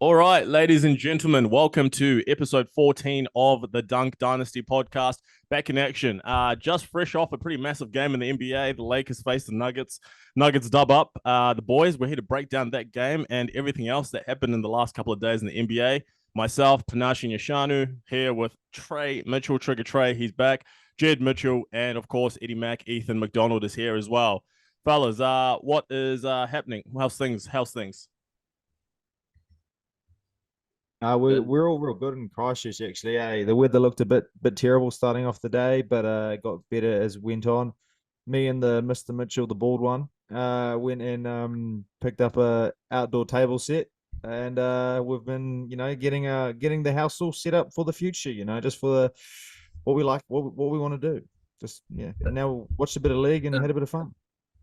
All right, ladies and gentlemen, welcome to episode 14 of the Dunk Dynasty Podcast. Back in action. Just fresh off a pretty massive game in the NBA. The Lakers faced the Nuggets. Nuggets dub up. The boys, we're here to break down that game and everything else that happened in the last couple of days in the NBA. Myself, Panache and Yashanu, here with Trey Mitchell, Trigger Trey. He's back. Jed Mitchell, and of course, Eddie Mack, Ethan McDonald is here as well. Fellas, what is happening? How's things? We're all real good in Christchurch actually. The weather looked a bit terrible starting off the day, but got better as it went on. Me and the Mr. Mitchell, the bald one, went and picked up a outdoor table set, and we've been getting the house all set up for the future. Just for what we like, what we want to do. Just yeah. And now we watched a bit of league and had a bit of fun.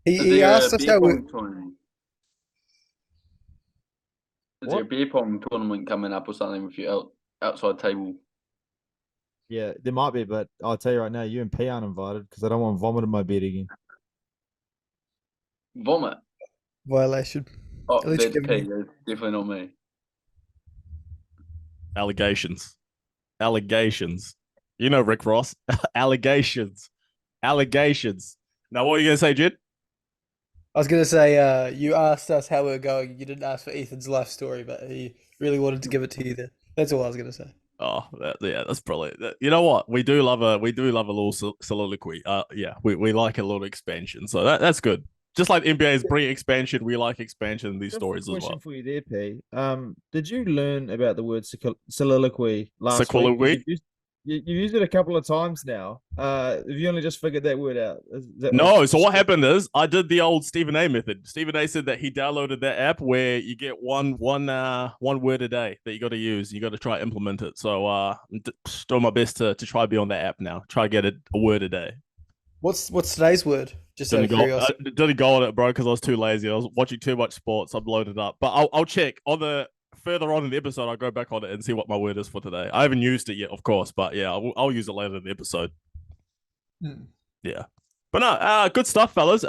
He asked us how we. Is there a beer pong tournament coming up or something with your outside table? Yeah, there might be, but I'll tell you right now, you and P aren't invited because I don't want vomit in my bed again. Vomit? Violation. Oh, that's P. That's definitely not me. Allegations. You know Rick Ross. Allegations. Now, what are you going to say, Jed? I was going to say, you asked us how we were going. You didn't ask for Ethan's life story, but he really wanted to give it to you there. That's all I was going to say. Oh, that's probably. You know what? We do love a little soliloquy. We like a little expansion, so that's good. Just like NBA's bring expansion, we like expansion in these stories as well. Question for you there, P. Did you learn about the word soliloquy last week? You used it a couple of times now. Have you only just figured that word out? No, so what happened is I did the old Stephen A method. Stephen A said that he downloaded that app where you get one word a day that you got to use. You got to try to implement it. So I'm doing my best to try to be on that app now. Try to get a word a day. What's today's word? Just out of curiosity. Didn't go on it, bro, because I was too lazy. I was watching too much sports. I'm loaded up. But I'll check on the further on in the episode. I'll go back on it and see what my word is for today. I haven't used it yet, of course, but yeah, I'll use it later in the episode. Yeah, but no, good stuff, fellas.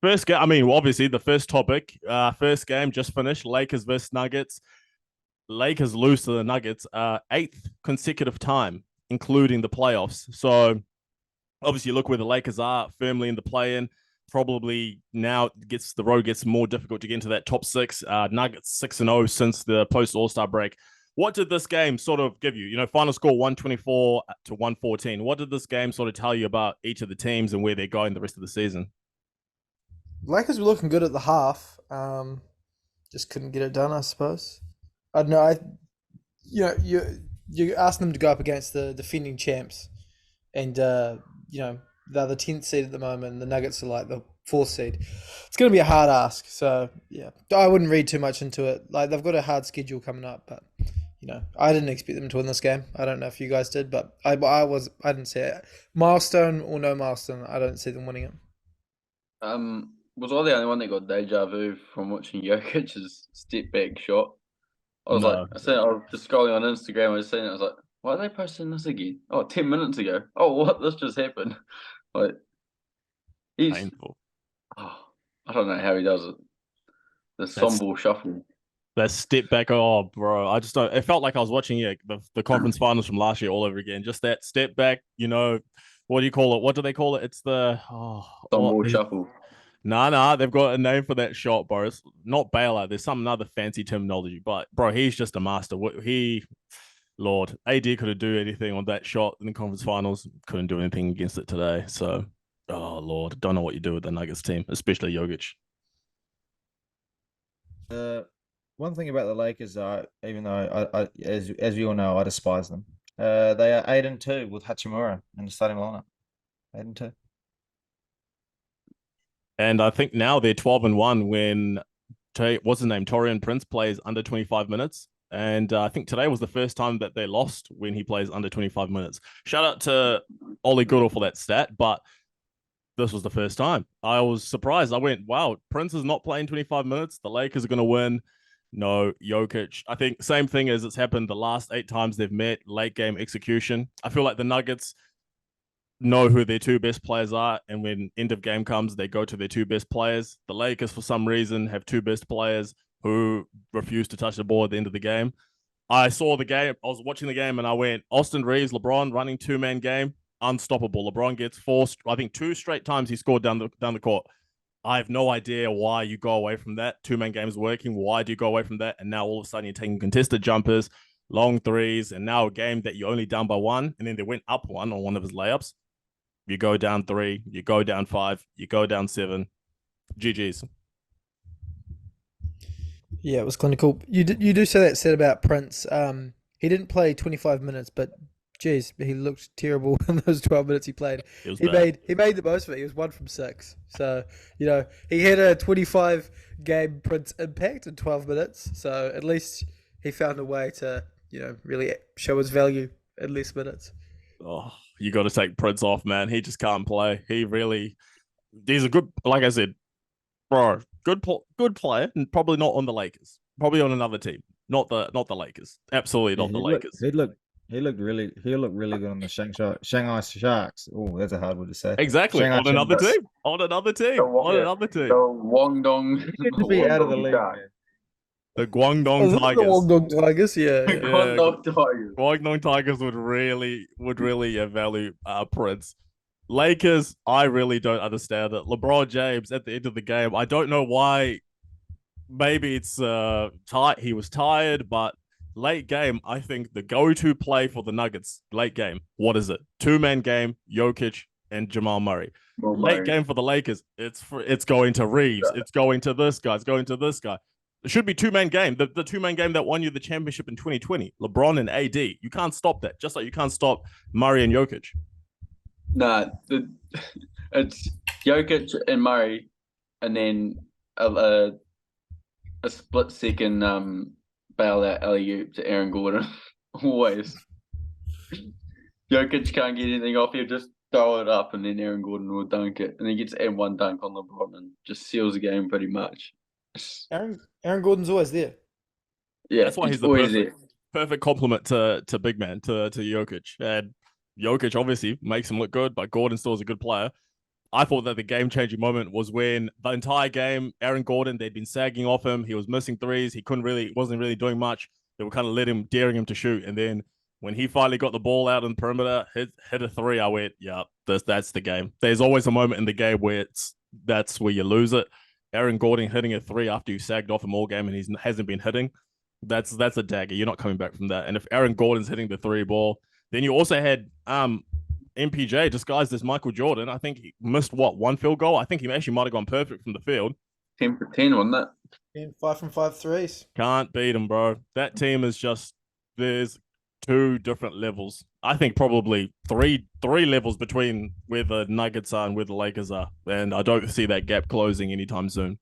First game. I mean, obviously the first topic. First game just finished. Lakers versus Nuggets. Lakers lose to the Nuggets. 8th consecutive time, including the playoffs. So obviously, look where the Lakers are, firmly in the play-in. Probably now the road gets more difficult to get into that top 6. Nuggets 6-0 since the post All-Star break. What did this game sort of give you? Final score 124 to 114. What did this game sort of tell you about each of the teams and where they're going the rest of the season? Lakers were looking good at the half. Just couldn't get it done, I suppose. I don't know. You asked them to go up against the defending champs, and they're the 10th seed at the moment. And the Nuggets are like the 4th seed. It's going to be a hard ask. So yeah, I wouldn't read too much into it. Like, they've got a hard schedule coming up, but I didn't expect them to win this game. I don't know if you guys did, but I didn't see it. Milestone or no milestone, I don't see them winning it. Was I the only one that got deja vu from watching Jokic's step back shot? I was just scrolling on Instagram. I was seeing it. I was like, why are they posting this again? Oh, 10 minutes ago. Oh, what? This just happened. Like, he's painful. Oh, I don't know how he does it. The somber shuffle. That step back. Oh, bro. I just don't. It felt like I was watching the conference finals from last year all over again. Just that step back. What do you call it? What do they call it? It's the somber shuffle. Nah, they've got a name for that shot, bro. It's not bailout. There's some other fancy terminology, but bro, he's just a master. Lord, AD couldn't do anything on that shot in the conference finals. Couldn't do anything against it today. So, oh Lord, don't know what you do with the Nuggets team, especially Jokic. One thing about the Lakers, even though I as we all know, I despise them. They are 8-2 with Hachimura in the starting lineup. 8-2. And I think now they're 12-1 when what's his name, Taurean Prince plays under 25 minutes. And I think today was the first time that they lost when he plays under 25 minutes. Shout out to Oli Goodall for that stat, but this was the first time. I was surprised. I went, wow, Prince is not playing 25 minutes. The Lakers are going to win. No, Jokic. I think same thing as it's happened the last 8 times they've met, late game execution. I feel like the Nuggets know who their 2 best players are, and when end of game comes, they go to their 2 best players. The Lakers, for some reason, have 2 best players who refused to touch the ball at the end of the game. I saw the game. I was watching the game and I went, Austin Reeves, LeBron running 2-man game, unstoppable. LeBron gets I think 2 straight times he scored down the court. I have no idea why you go away from that. 2-man games working. Why do you go away from that? And now all of a sudden you're taking contested jumpers, long threes, and now a game that you're only down by 1, and then they went up 1 on one of his layups. You go down 3, you go down 5, you go down 7. GG's. Yeah, it was kind of cool. You do say that said about Prince. He didn't play 25 minutes, but geez, he looked terrible in those 12 minutes he played. He made the most of it. He was 1 from 6. So, he had a 25 game Prince impact in 12 minutes. So at least he found a way to, really show his value in less minutes. Oh, you got to take Prince off, man. He just can't play. He's a good, like I said, bro, good player, and probably not on the Lakers. Probably on another team. Not the Lakers. Absolutely not the Lakers. He looked really good on the Shanghai Sharks. Oh, that's a hard word to say. Exactly. Shanghai On another team. On another team. The Guangdong. He needs to be out of the league, man. The Guangdong Tigers. The Guangdong Tigers, yeah. Guangdong Tigers. Guangdong Tigers would really value Prince. Lakers, I really don't understand it. LeBron James at the end of the game, I don't know why. Maybe it's he was tired, but late game, I think the go-to play for the Nuggets, late game, what is it? 2-man game, Jokic and Jamal Murray. Late game for the Lakers, it's going to Reeves, it's going to this guy, it's going to this guy. It should be 2-man game. The 2-man game that won you the championship in 2020. LeBron and AD. You can't stop that. Just like you can't stop Murray and Jokic. Nah, it's Jokic and Murray, and then a split second bailout alley-oop to Aaron Gordon. Always. Jokic can't get anything off. He'll just throw it up, and then Aaron Gordon will dunk it, and he gets M1 dunk on LeBron and just seals the game pretty much. Aaron Gordon's always there. Yeah, that's why he's the perfect compliment to big man, to Jokic. And Jokic obviously makes him look good, but Gordon still is a good player. I thought that the game-changing moment was when the entire game, Aaron Gordon, they'd been sagging off him. He was missing threes. He wasn't really doing much. They were kind of daring him to shoot. And then when he finally got the ball out on the perimeter, hit a 3, I went, yeah, that's the game. There's always a moment in the game where that's where you lose it. Aaron Gordon hitting a 3 after you sagged off him all game and he hasn't been hitting, that's a dagger. You're not coming back from that. And if Aaron Gordon's hitting the 3 ball, then you also had MPJ disguised as Michael Jordan. I think he missed 1 field goal. I think he actually might have gone perfect from the field. 10 for 10, wasn't it? 5 from 5 threes. Can't beat him, bro. That team is just, there's 2 different levels. I think probably three levels between where the Nuggets are and where the Lakers are. And I don't see that gap closing anytime soon.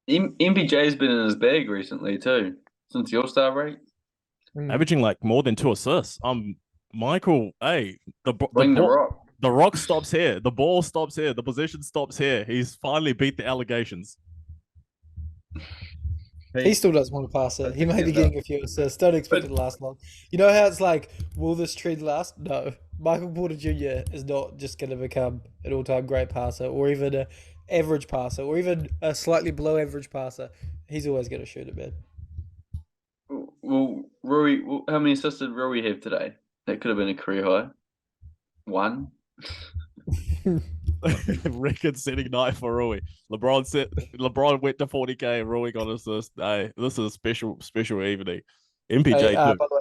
MPJ's been in his bag recently too, since the All-Star break. Averaging like more than 2 assists. Michael, hey, the rock stops here. The ball stops here. The position stops here. He's finally beat the allegations. He still doesn't want to pass it. He may be getting a few assists. Don't expect it to last long. You know how it's like, will this trend last? No. Michael Porter Jr. is not just going to become an all-time great passer or even an average passer or even a slightly below average passer. He's always going to shoot it, man. Well, Rui, how many assists did Rui have today? That could have been a career high. 1. Record-setting night for Rui. LeBron went to 40K. Rui got assist. Hey, this is a special evening. MPJ by the way,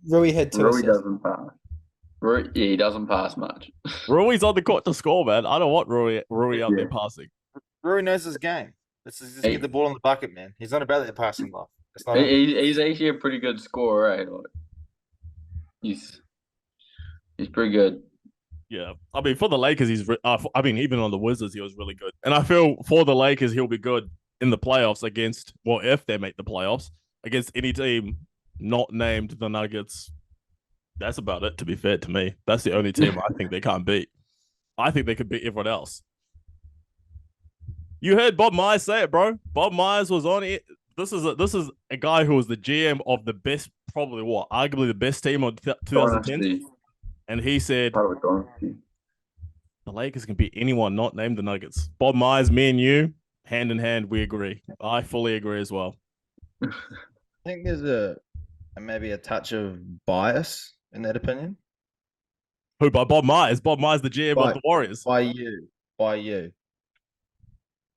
Rui had 2 assists. Rui doesn't pass. He doesn't pass much. Rui's on the court to score, man. I don't want Rui out there passing. Rui knows his game. Let's just get the ball in the bucket, man. He's not about that passing life. He's actually a pretty good scorer, right? Like, he's pretty good. Yeah, I mean, for the Lakers, even on the Wizards, he was really good. And I feel for the Lakers, he'll be good in the playoffs if they make the playoffs, against any team not named the Nuggets. That's about it, to be fair to me. That's the only team I think they can't beat. I think they could beat everyone else. You heard Bob Myers say it, bro. Bob Myers was on it. This is a guy who was the GM of the best, arguably the best team of 2010. And he said, the Lakers can beat anyone not named the Nuggets. Bob Myers, me and you, hand in hand, we agree. I fully agree as well. I think there's maybe a touch of bias in that opinion. Who, by Bob Myers? Bob Myers, the GM of the Warriors. By you.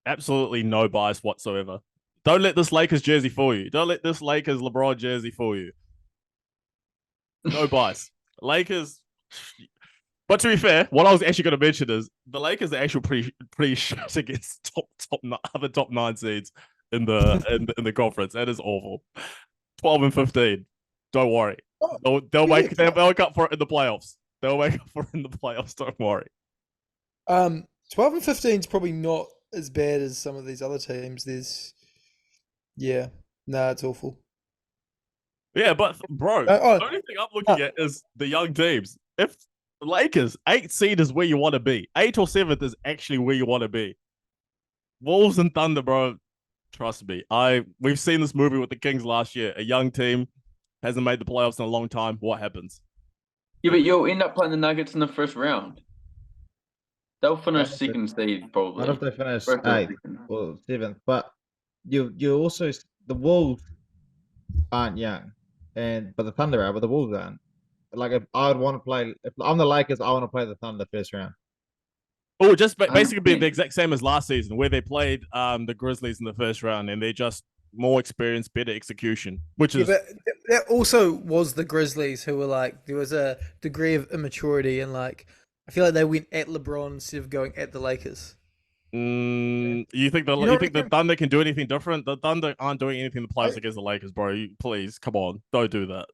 Absolutely no bias whatsoever. Don't let this Lakers jersey fool you. Don't let this Lakers LeBron jersey fool you. No bias. Lakers. But to be fair, what I was actually going to mention is the Lakers are actually pretty shit against other top 9 seeds in the conference. That is awful. 12 and 15. Don't worry. They'll make up for it in the playoffs. They'll make up for it in the playoffs. Don't worry. 12 and 15 is probably not as bad as some of these other teams. It's awful. Yeah, but bro, the only thing I'm looking at is the young teams. If the Lakers 8th seed is where you want to be, 8th or 7th is actually where you want to be. Wolves and Thunder, bro. Trust me. We've seen this movie with the Kings last year. A young team hasn't made the playoffs in a long time. What happens? Yeah, but you'll end up playing the Nuggets in the first round. They'll finish second seed probably. What if they finish 8th or 7th? But you also, the Wolves aren't young, but the Thunder are, but the Wolves aren't. Like if I'm the Lakers, I want to play the Thunder first round. Oh, just basically be the exact same as last season, where they played the Grizzlies in the first round, and they're just more experienced, better execution. But that also was the Grizzlies, who were like, there was a degree of immaturity, and like I feel like they went at LeBron instead of going at the Lakers. You think the Thunder can do anything different? The Thunder aren't doing anything in the playoffs against the Lakers, bro. Please, come on, don't do that.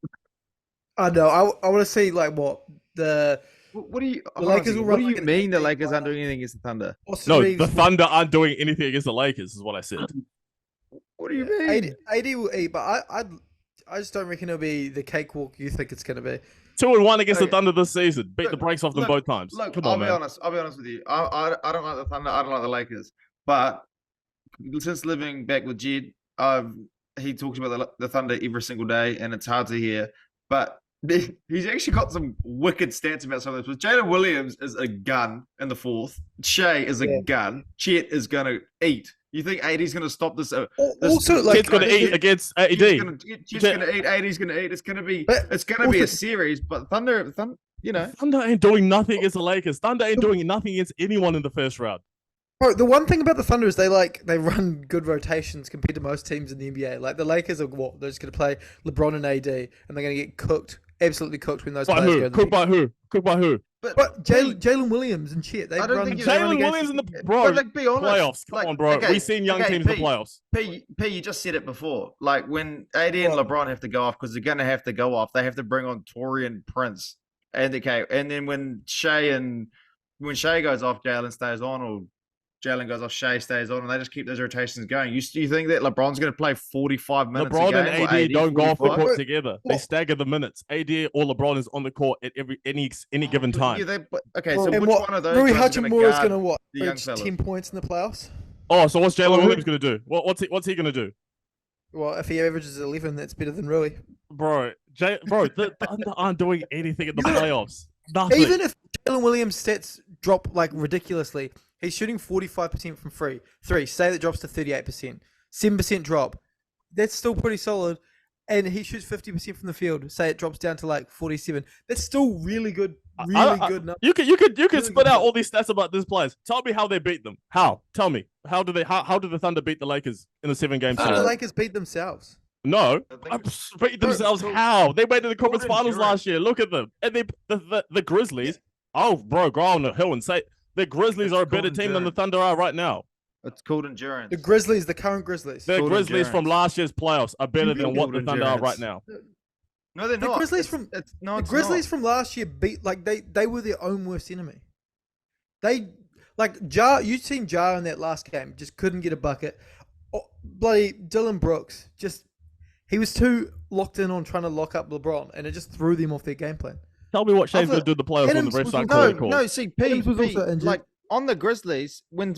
I know. I want to see like what the Lakers will run. What do you mean the Lakers aren't doing anything against the Thunder? No, the Thunder aren't doing anything against the Lakers, is what I said. What do you mean? AD will eat, but I just don't reckon it'll be the cakewalk you think it's going to be. 2-1 against the Thunder this season. Beat the brakes off them both times. Look, Come on, I'll be honest with you. I don't like the Thunder. I don't like the Lakers. But since living back with Jed, he talks about the Thunder every single day, and it's hard to hear. But he's actually got some wicked stats about some of this. Jalen Williams is a gun in the 4th. Shea is a gun. Chet is going to eat. You think AD's going to stop this? Also, Chet's going to eat against AD. Chet's going to eat. AD's going to eat. It's going to be a series. But Thunder, you know, Thunder ain't doing nothing against the Lakers. Thunder ain't doing nothing against anyone in the first round. Bro, the one thing about the Thunder is they run good rotations compared to most teams in the NBA. Like the Lakers are they're just going to play LeBron and AD, and they're going to get cooked, absolutely cooked when those players go. Cooked by who? Cooked by who? But Jalen Williams and shit. Jalen Williams in the be honest, playoffs. Come on, bro. We've seen young teams in the playoffs. P, you just said it before. Like when AD and LeBron have to go off because they're going to have to go off, they have to bring on Torian Prince. And then when Shea goes off, Jalen stays on, or Jalen goes off, Shea stays on, and they just keep those rotations going. You think that LeBron's going to play 45 minutes LeBron a game? And AD don't go off the court together. They stagger the minutes. AD or LeBron is on the court at any given time. So which one of those Rui Hachimura is going to what? The young 10 points in the playoffs? Oh, so what's Jalen Williams going to do? What's he going to do? Well, if he averages 11, that's better than Rui. Bro, the Thunder aren't doing anything in the playoffs. Nothing. Even if Jalen Williams' stats drop like ridiculously, he's shooting 45% from three. Say that drops to 38%. 7% drop. That's still pretty solid. And he shoots 50% from the field. Say it drops down to like 47. That's still really good. Good numbers. You could spit out all these stats about these players. Tell me how they beat them. How? Tell me. How did the Thunder beat the Lakers in the 7-game series? The Lakers beat themselves. No, beat themselves. How? They made it to the conference finals last year. Look at them. And the Grizzlies. Oh, bro, go on the hill and say the Grizzlies are a better team than the Thunder are right now. It's called endurance. The Grizzlies, the current Grizzlies. The Grizzlies from last year's playoffs are better than what the Thunder are right now. No, they're not. The Grizzlies from last year beat they were their own worst enemy. They you'd seen Ja in that last game, just couldn't get a bucket. Oh, bloody Dylan Brooks, he was too locked in on trying to lock up LeBron, and it just threw them off their game plan. Tell me what Shane's going to do in the playoffs when the refs aren't calling calls. No, see, P, like on the Grizzlies, when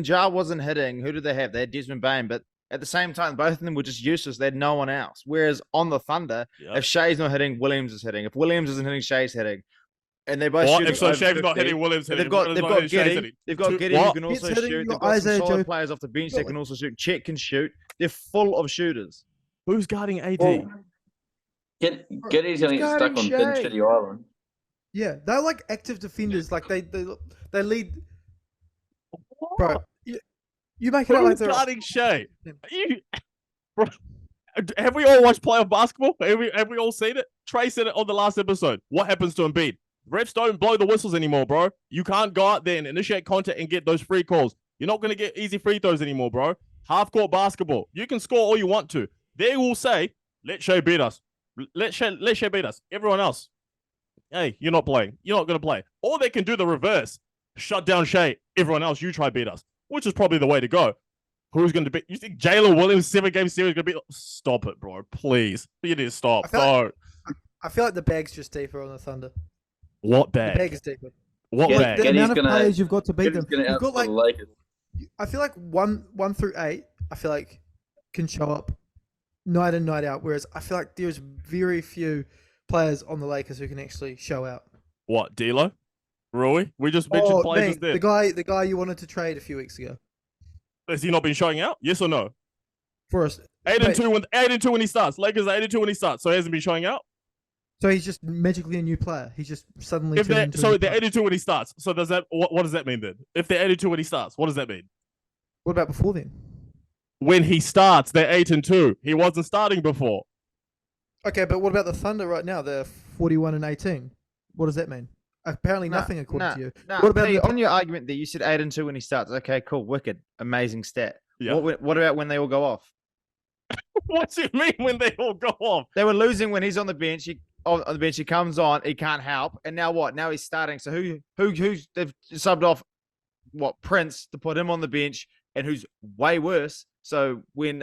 Ja wasn't hitting, who did they have? They had Desmond Bain, but at the same time, both of them were just useless. They had no one else. Whereas on the Thunder, if Shea's not hitting, Williams is hitting. If Williams isn't hitting, Shea's hitting. And they both shoot. If so, Shane's not hitting, Williams hitting. They've got Getty. They've got Getty who can also shoot. They've got some solid players off the bench that can also shoot. Chet can shoot. They're full of shooters. Who's guarding AD? Well, Giddy's going to get stuck on Thin Shitty Island. Yeah, they're like active defenders. Like they lead. Bro, you make it out like Who's they're guarding Shea? Bro, have we all watched playoff basketball? Have we all seen it? Trey said it on the last episode. What happens to Embiid? Refs don't blow the whistles anymore, bro. You can't go out there and initiate contact and get those free calls. You're not going to get easy free throws anymore, bro. Half-court basketball. You can score all you want to. They will say, let Shea beat us. Let Shea beat us. Everyone else, hey, you're not playing. You're not going to play. Or they can do the reverse. Shut down Shea. Everyone else, you try beat us, which is probably the way to go. Who's going to beat? You think Jalen Williams 7-game series going to be? Stop it, bro. Please. You need to stop. I feel like the bag's just deeper on the Thunder. What bag? The bag is deeper. What bag? The amount of players you've got to beat them. You've got like, Lakers. I feel like 1 through 8, I feel like can show up night in, night out. Whereas I feel like there's very few players on the Lakers who can actually show out. What, D'Lo? Rui? We just mentioned players there. The guy you wanted to trade a few weeks ago. Has he not been showing out? Yes or no? For us, 8-2 when he starts. Lakers are 8-2 when he starts, so he hasn't been showing out. So he's just magically a new player. He's just suddenly. They're 82 when he starts. So does that? What does that mean then? If they're 82 when he starts, what does that mean? What about before then? When he starts, they're 8-2. He wasn't starting before. Okay, but what about the Thunder right now? They're 41-18. What does that mean? Apparently nothing according to you. What about on your argument there? You said 8-2 when he starts. Okay, cool, wicked, amazing stat. Yeah. What about when they all go off? What do you mean when they all go off? They were losing when he's on the bench. On the bench, he comes on. He can't help. And now what? Now he's starting. So who's they've subbed off? What, Prince to put him on the bench, and who's way worse. So when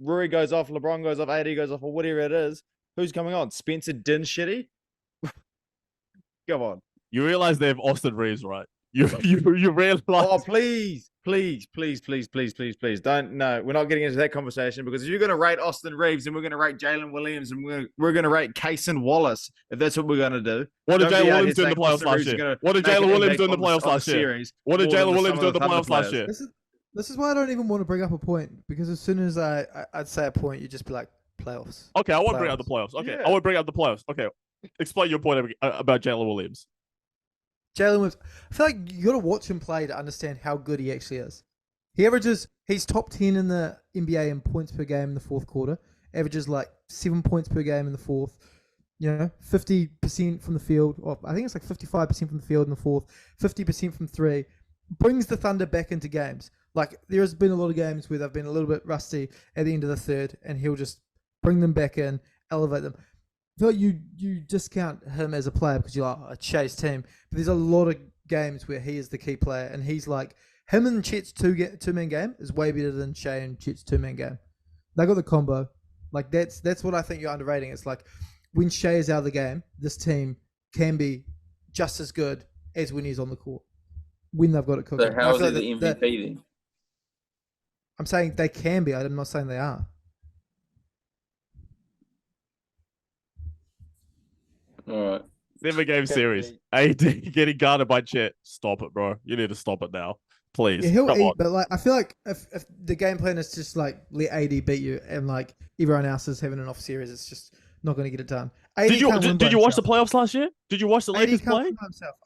Rui goes off, LeBron goes off, AD goes off, or whatever it is, who's coming on? Spencer Dinwiddie? Come on. You realize they have Austin Reeves, right? You realize. Oh, please. Don't. No, we're not getting into that conversation, because if you're going to rate Austin Reeves and we're going to rate Jalen Williams and we're going to rate Cason Wallace, if that's what we're going to do. What did Jalen Williams do in the playoffs last year? What did Jalen Williams do in the playoffs last year? What did Jalen Williams do in the playoffs last year? This is why I don't even want to bring up a point, because as soon as I'd say a point, you'd just be like, playoffs. Okay, I won't bring up the playoffs. Okay, yeah. I won't bring up the playoffs. Okay, explain your point about Jalen Williams. Jalen Williams, I feel like you got to watch him play to understand how good he actually is. He's top 10 in the NBA in points per game in the fourth quarter, averages like 7 points per game in the fourth, 50% from the field, or I think it's like 55% from the field in the fourth, 50% from three, brings the Thunder back into games. Like, there has been a lot of games where they've been a little bit rusty at the end of the third, and he'll just bring them back in, elevate them. I feel like you discount him as a player because you're like, a Shay's team. But there's a lot of games where he is the key player, and he's like, him and Chet's two-man game is way better than Shay and Chet's two-man game. They got the combo. Like, that's what I think you're underrating. It's like, when Shay is out of the game, this team can be just as good as when he's on the court, when they've got it cooking. So how is it the MVP then? I'm saying they can be. I'm not saying they are. All right. 7-game series. AD getting guarded by Chet. Stop it, bro. You need to stop it now. Please. Yeah, he'll eat, but like, I feel like if the game plan is just like let AD beat you and like everyone else is having an off series, it's just not going to get it done. Did you watch the playoffs last year? Did you watch the Lakers play?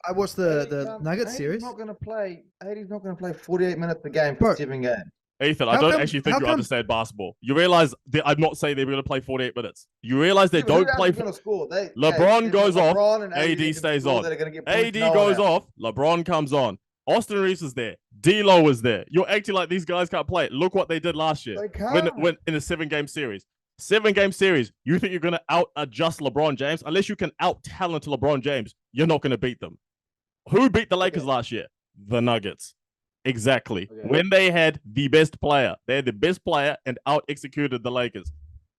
I watched the Nuggets series. AD's not going to play 48 minutes a game for 7 games. Ethan, I don't actually think you understand basketball. You realize that I'm not saying they're going to play 48 minutes. You realize they don't play. LeBron goes off, AD stays on. AD goes off, LeBron comes on. Austin Reeves is there. D'Lo is there. You're acting like these guys can't play. Look what they did last year when in a 7-game series. 7-game series. You think you're going to out-adjust LeBron James? Unless you can out-talent LeBron James, you're not going to beat them. Who beat the Lakers last year? The Nuggets. Exactly. Okay. When they had the best player. They had the best player and out-executed the Lakers.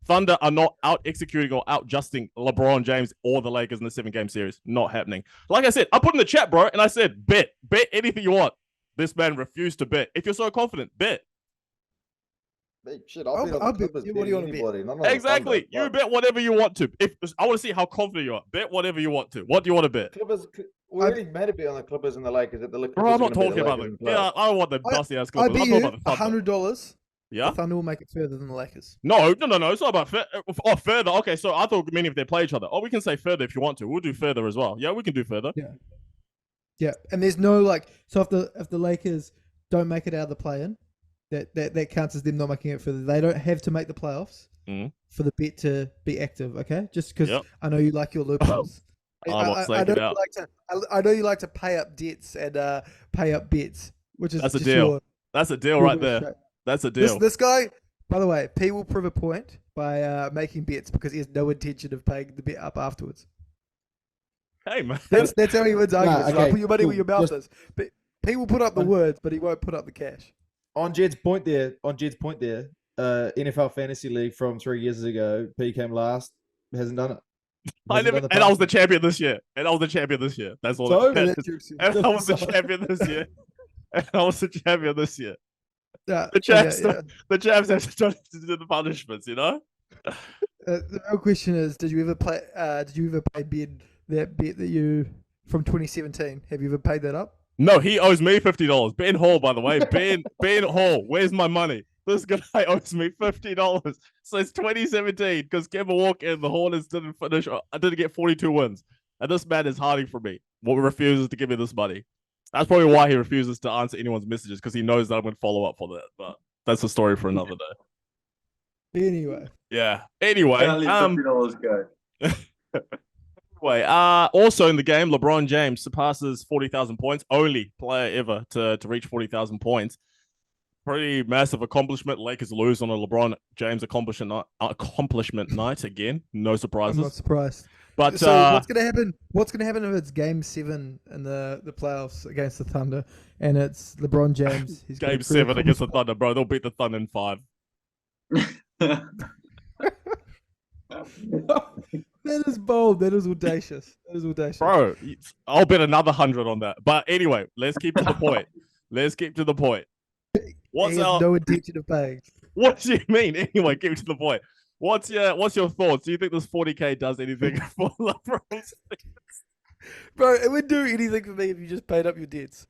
Thunder are not out-executing or out-justing LeBron James or the Lakers in the 7-game series. Not happening. Like I said, I put in the chat, bro, and I said, bet anything you want. This man refused to bet. If you're so confident, bet. Shit, I'll bet on the Clippers. What do you want to bet? Exactly. You bet whatever you want to. I want to see how confident you are. Bet whatever you want to. What do you want to bet? Clippers. We already made a bet on the Clippers and the Lakers. Bro, I'm not talking about them. Yeah, I don't want the dusty ass Clippers. I bet you $100 Yeah. The Thunder will make it further than the Lakers. No. It's not about further. Okay, so I thought meaning if they play each other. Oh, we can say further if you want to. We'll do further as well. Yeah, we can do further. Yeah, and there's no so if the Lakers don't make it out of the play-in, that counts as them not making it further. They don't have to make the playoffs for the bet to be active. Okay, just because I know you like your loopholes. I know you like to pay up debts and pay up bets, which is that's a deal. That's a deal right there. That's a deal. This guy, by the way, P will prove a point by making bets because he has no intention of paying the bet up afterwards. Hey man, that's how he wins arguments. okay, Put your money where your mouth is. But P will put up the words, but he won't put up the cash. On Jed's point there, NFL Fantasy League from 3 years ago, P came last, hasn't done it. I was the champion this year. That's all. So? And I was the champion this year. The Chavs have to do the punishments, you know. The real question is: Did you ever pay Ben that bet that you from 2017? Have you ever paid that up? No, he owes me $50. Ben Hall, by the way. Ben Hall, where's my money? This guy owes me $50. So it's 2017 because Kemba Walker and the Hornets didn't finish. I didn't get 42 wins. And this man is hiding from me. Refuses to give me this money. That's probably why he refuses to answer anyone's messages because he knows that I'm going to follow up for that. But that's a story for another day. Anyway. Yeah. Anyway. $50 go. Anyway, also in the game, LeBron James surpasses 40,000 points. Only player ever to reach 40,000 points. Pretty massive accomplishment. Lakers lose on a LeBron James accomplishment night again. No surprises. I'm not surprised. But so what's gonna happen? What's gonna happen if it's Game 7 in the playoffs against the Thunder, and it's LeBron James? He's Game 7 against the Thunder, bro. They'll beat the Thunder in 5. That is bold. That is audacious. Bro, I'll bet another 100 on that. But anyway, let's keep to the point. What's our no intention of paying? What do you mean? Anyway, keep to the point. What's your thoughts? Do you think this 40K does anything for LeBron's? Bro, it would do anything for me if you just paid up your debts.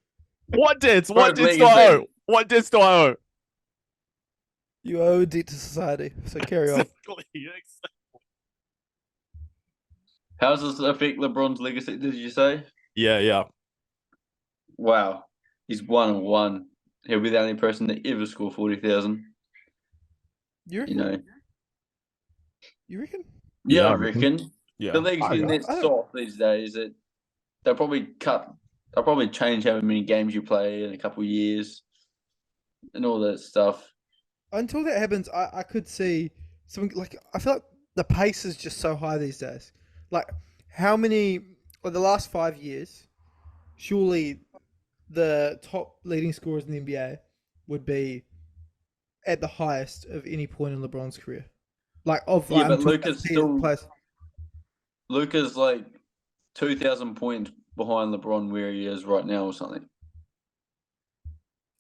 What debts? What debts do I owe? What debts do I owe? You owe a debt to society, so carry on. Exactly. How does this affect LeBron's legacy, did you say? Yeah. Wow. He's 1-1. He'll be the only person to ever score 40,000. You reckon? You know. You reckon? Yeah, I reckon. Yeah. The league's getting that soft these days that they'll probably change how many games you play in a couple of years and all that stuff. Until that happens, I could see something like, I feel like the pace is just so high these days. Like, the last 5 years, surely the top leading scorers in the NBA would be at the highest of any point in LeBron's career. But Luka's like 2,000 points behind LeBron where he is right now or something.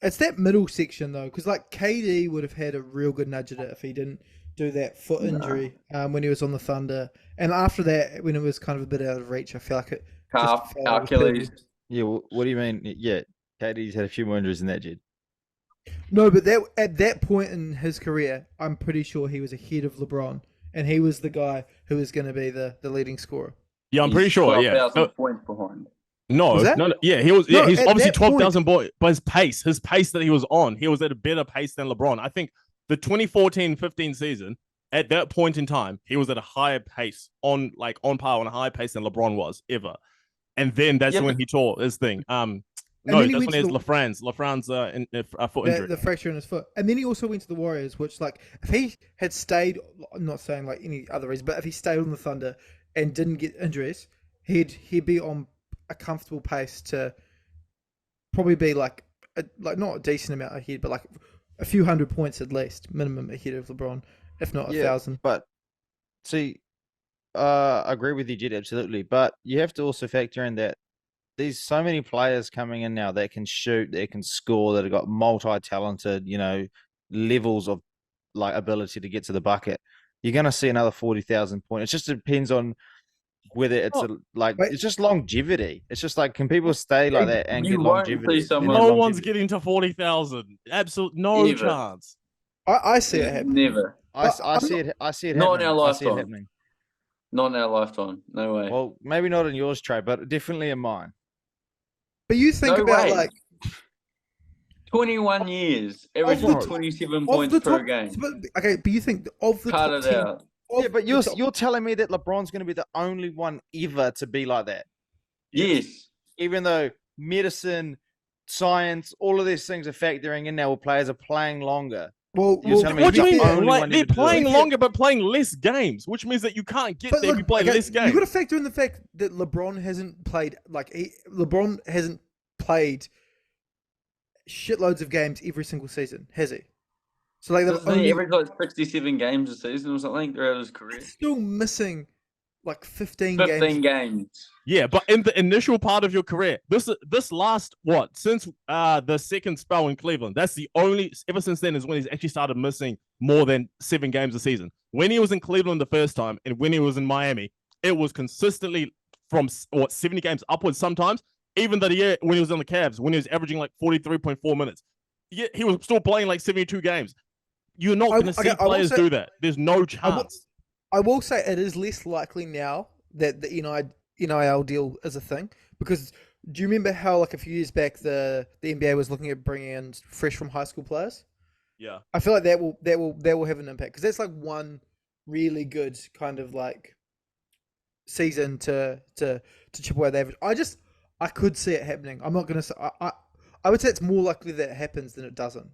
It's that middle section though, because like KD would have had a real good nudge at it if he didn't do that foot injury when he was on the Thunder, and after that when it was kind of a bit out of reach, I feel like it. Calf, Achilles. Yeah, what do you mean? Yeah, KD's had a few more injuries than that, Jed. No, but at that point in his career, I'm pretty sure he was ahead of LeBron, and he was the guy who was going to be the leading scorer. Yeah, I'm pretty sure. 12,000 points behind. No. Yeah, he was. Yeah, he's obviously 12,000 points, but his pace that he was on, he was at a better pace than LeBron. I think the 2014-15 season, at that point in time, he was at a higher pace, on par, on a higher pace than LeBron was ever. And then that's when he tore his thing. No, that's when he has LeFran's foot injury. The fracture in his foot. And then he also went to the Warriors, which, like, if he had stayed, I'm not saying like any other reason, but if he stayed on the Thunder and didn't get injuries, he'd be on a comfortable pace to probably be like not a decent amount ahead, but like a few hundred points at least, minimum ahead of LeBron, if not 1,000. But see, I agree with you, Jed, absolutely. But you have to also factor in that there's so many players coming in now that can shoot, that can score, that have got multi-talented, levels of like ability to get to the bucket. You're going to see another 40,000 points. It just depends on whether it's it's just longevity. It's just like, can people stay like that and get longevity? No one's getting to 40,000. Absolutely no chance. I see it happening. Never. I I'm see it. I see it Not in happening. our I see it lifetime. happening. Not in our lifetime. No way. Well, maybe not in yours, Trey, but definitely in mine. But you think No about way. like 21 years, averaging the- 27 of points the per top. game. But you think of the Cut top it 10. out. Yeah, but you're telling me that LeBron's going to be the only one ever to be like that, Yes. even though medicine, science, all of these things are factoring in now. Where players are playing longer. Well, You're telling me What do you he's mean? the only Like, one they're ever to do it. playing longer, but playing less games, which means that you can't get there if you play less you games. got to factor in the fact that LeBron hasn't played shitloads of games every single season, has he? So like Doesn't he average like 67 games a season or something throughout his career? still missing like 15 15 games. games. Yeah, but in the initial part of your career, this last since the second spell in Cleveland, that's the only ever since then is when he's actually started missing more than 7 games a season. When he was in Cleveland the first time and when he was in Miami, it was consistently from 70 games upwards sometimes. Even the year when he was on the Cavs, when he was averaging like 43.4 minutes, he was still playing like 72 games. You're not going to see players do that. There's no chance. I will say it is less likely now that the NIL deal is a thing, because do you remember how like a few years back the NBA was looking at bringing in fresh from high school players? Yeah, I feel like that will have an impact, because that's like one really good kind of like season to chip away the average. I could see it happening. I'm not gonna say I would say it's more likely that it happens than it doesn't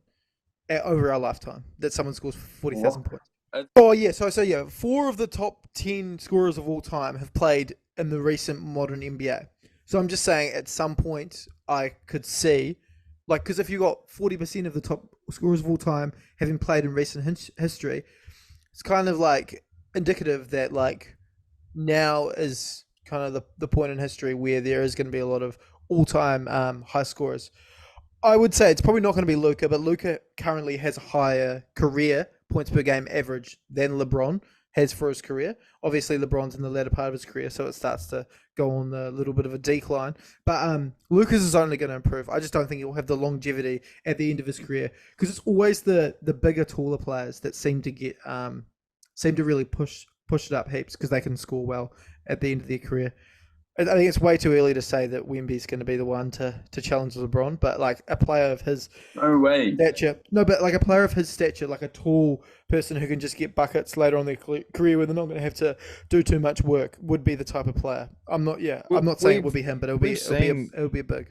over our lifetime, that someone scores 40,000 points. Oh yeah, so yeah, 4 of the top 10 scorers of all time have played in the recent modern NBA. So I'm just saying, at some point I could see, like, because if you got 40% of the top scorers of all time having played in recent history, it's kind of like indicative that like now is kind of the point in history where there is going to be a lot of all-time high scorers. I would say it's probably not going to be Luka, but Luka currently has a higher career points per game average than LeBron has for his career. Obviously, LeBron's in the latter part of his career, so it starts to go on a little bit of a decline. But Luka's is only going to improve. I just don't think he'll have the longevity at the end of his career, because it's always the bigger, taller players that seem to really push it up heaps, because they can score well at the end of their career. I think it's way too early to say that Wemby's going to be the one to challenge LeBron, but like a player of his stature, like a player of his stature, like a tall person who can just get buckets later on their career where they're not going to have to do too much work, would be the type of player. I'm not saying it would be him, but it'll be a big.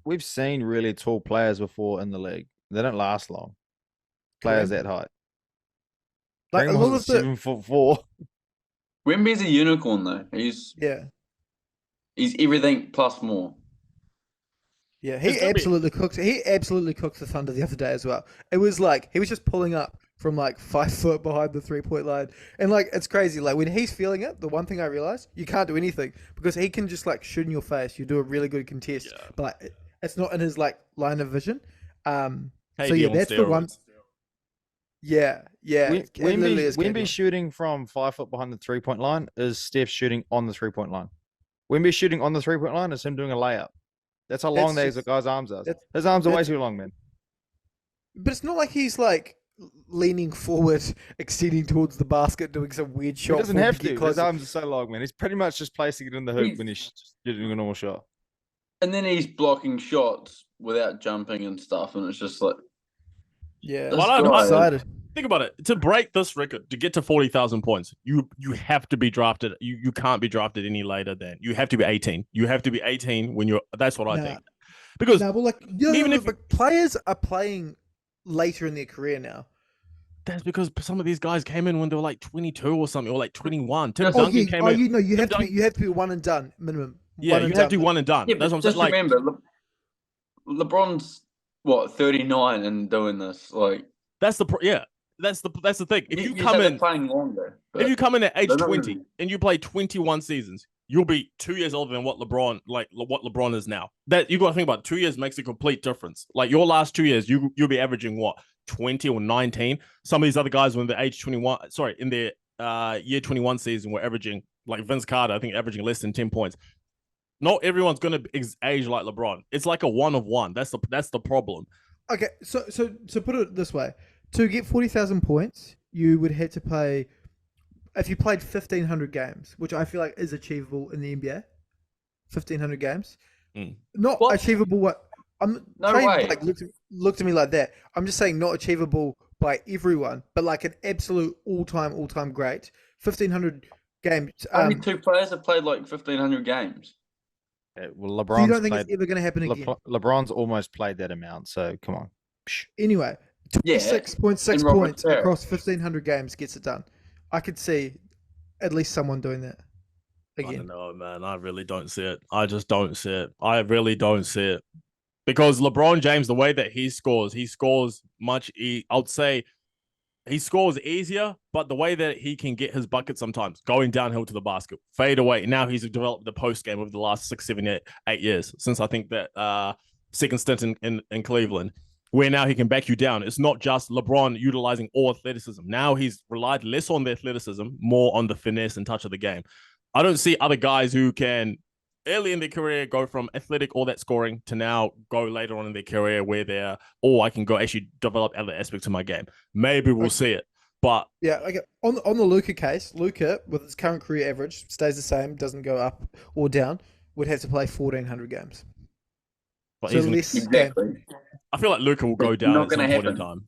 We've seen really tall players before in the league. They don't last long. Players that height. Like a lot of 7'4". Wemby's a unicorn though. He's everything plus more. Yeah, he absolutely cooks the Thunder the other day as well. It was like he was just pulling up from like 5 foot behind the 3-point line, and like it's crazy. Like when he's feeling it, the one thing I realized, you can't do anything, because he can just like shoot in your face. You do a really good contest, but like, it's not in his like line of vision. So yeah, that's the one. Yeah. Wemby shooting from 5 foot behind the 3-point line is Steph shooting on the 3-point line. Wemby shooting on the 3-point line is him doing a layup. That's how long those guy's arms are. His arms are way too long, man. But it's not like he's like leaning forward, extending towards the basket, doing some weird shot. He doesn't have to. His arms are so long, man. He's pretty much just placing it in the hoop when he's just doing a normal shot. And then he's blocking shots without jumping and stuff, and it's just like, I'm excited. Think about it. To break this record, to get to 40,000 points, you have to be drafted. You can't be drafted any later than you have to be 18. You have to be 18 when you're. That's what I think. Because but players are playing later in their career now. That's because some of these guys came in when they were like 22 or something, or like 21. Tim Duncan came in. You have to be one and done minimum. Yeah, you have to be one and done. Yeah, that's what I'm just saying. remember, LeBron's 39 and doing this. Like that's the thing. If you come in playing longer, if you come in at age 20 and you play 21 seasons, you'll be 2 years older than what LeBron is now. That you got to think about. 2 years makes a complete difference. Like your last 2 years, you'll be averaging what, 20 or 19. Some of these other guys when they're age 21, in their year 21 season, were averaging, like Vince Carter, I think averaging less than 10 points. Not everyone's gonna age like LeBron. It's like a one of one. That's the problem. Okay, so put it this way: to get 40,000 points, you would have to play. If you played 1,500 games, which I feel like is achievable in the NBA, 1,500 games, not What? achievable. What I'm No trying, way. like look to me like that. I'm just saying not achievable by everyone, but like an absolute all-time great. 1,500 games. Only two players have played like 1,500 games. Yeah, well, So you LeBron's don't think played. it's ever going to happen again? LeBron's almost played that amount, so come on. Psh. Anyway, Yeah, 26.6 and Robert points Ferrer. across 1,500 games gets it done. I could see at least someone doing that I don't again. know, man. I really don't see it. I just don't see it. I really don't see it. Because LeBron James, the way that he scores much. I would say he scores easier, but the way that he can get his bucket sometimes, going downhill to the basket, fade away. Now he's developed the post game over the last 6, 7, 8 years since I think that second stint in Cleveland, where now he can back you down. It's not just LeBron utilizing all athleticism. Now he's relied less on the athleticism, more on the finesse and touch of the game. I don't see other guys who can early in their career go from athletic, all that scoring, to now go later on in their career where they're, I can go actually develop other aspects of my game. Maybe we'll see it. But Yeah, okay. On the Luka case, Luka, with his current career average, stays the same, doesn't go up or down, would have to play 1,400 games. So less games. Exactly. I feel like Luka will go It's down not at some gonna point in happen. time.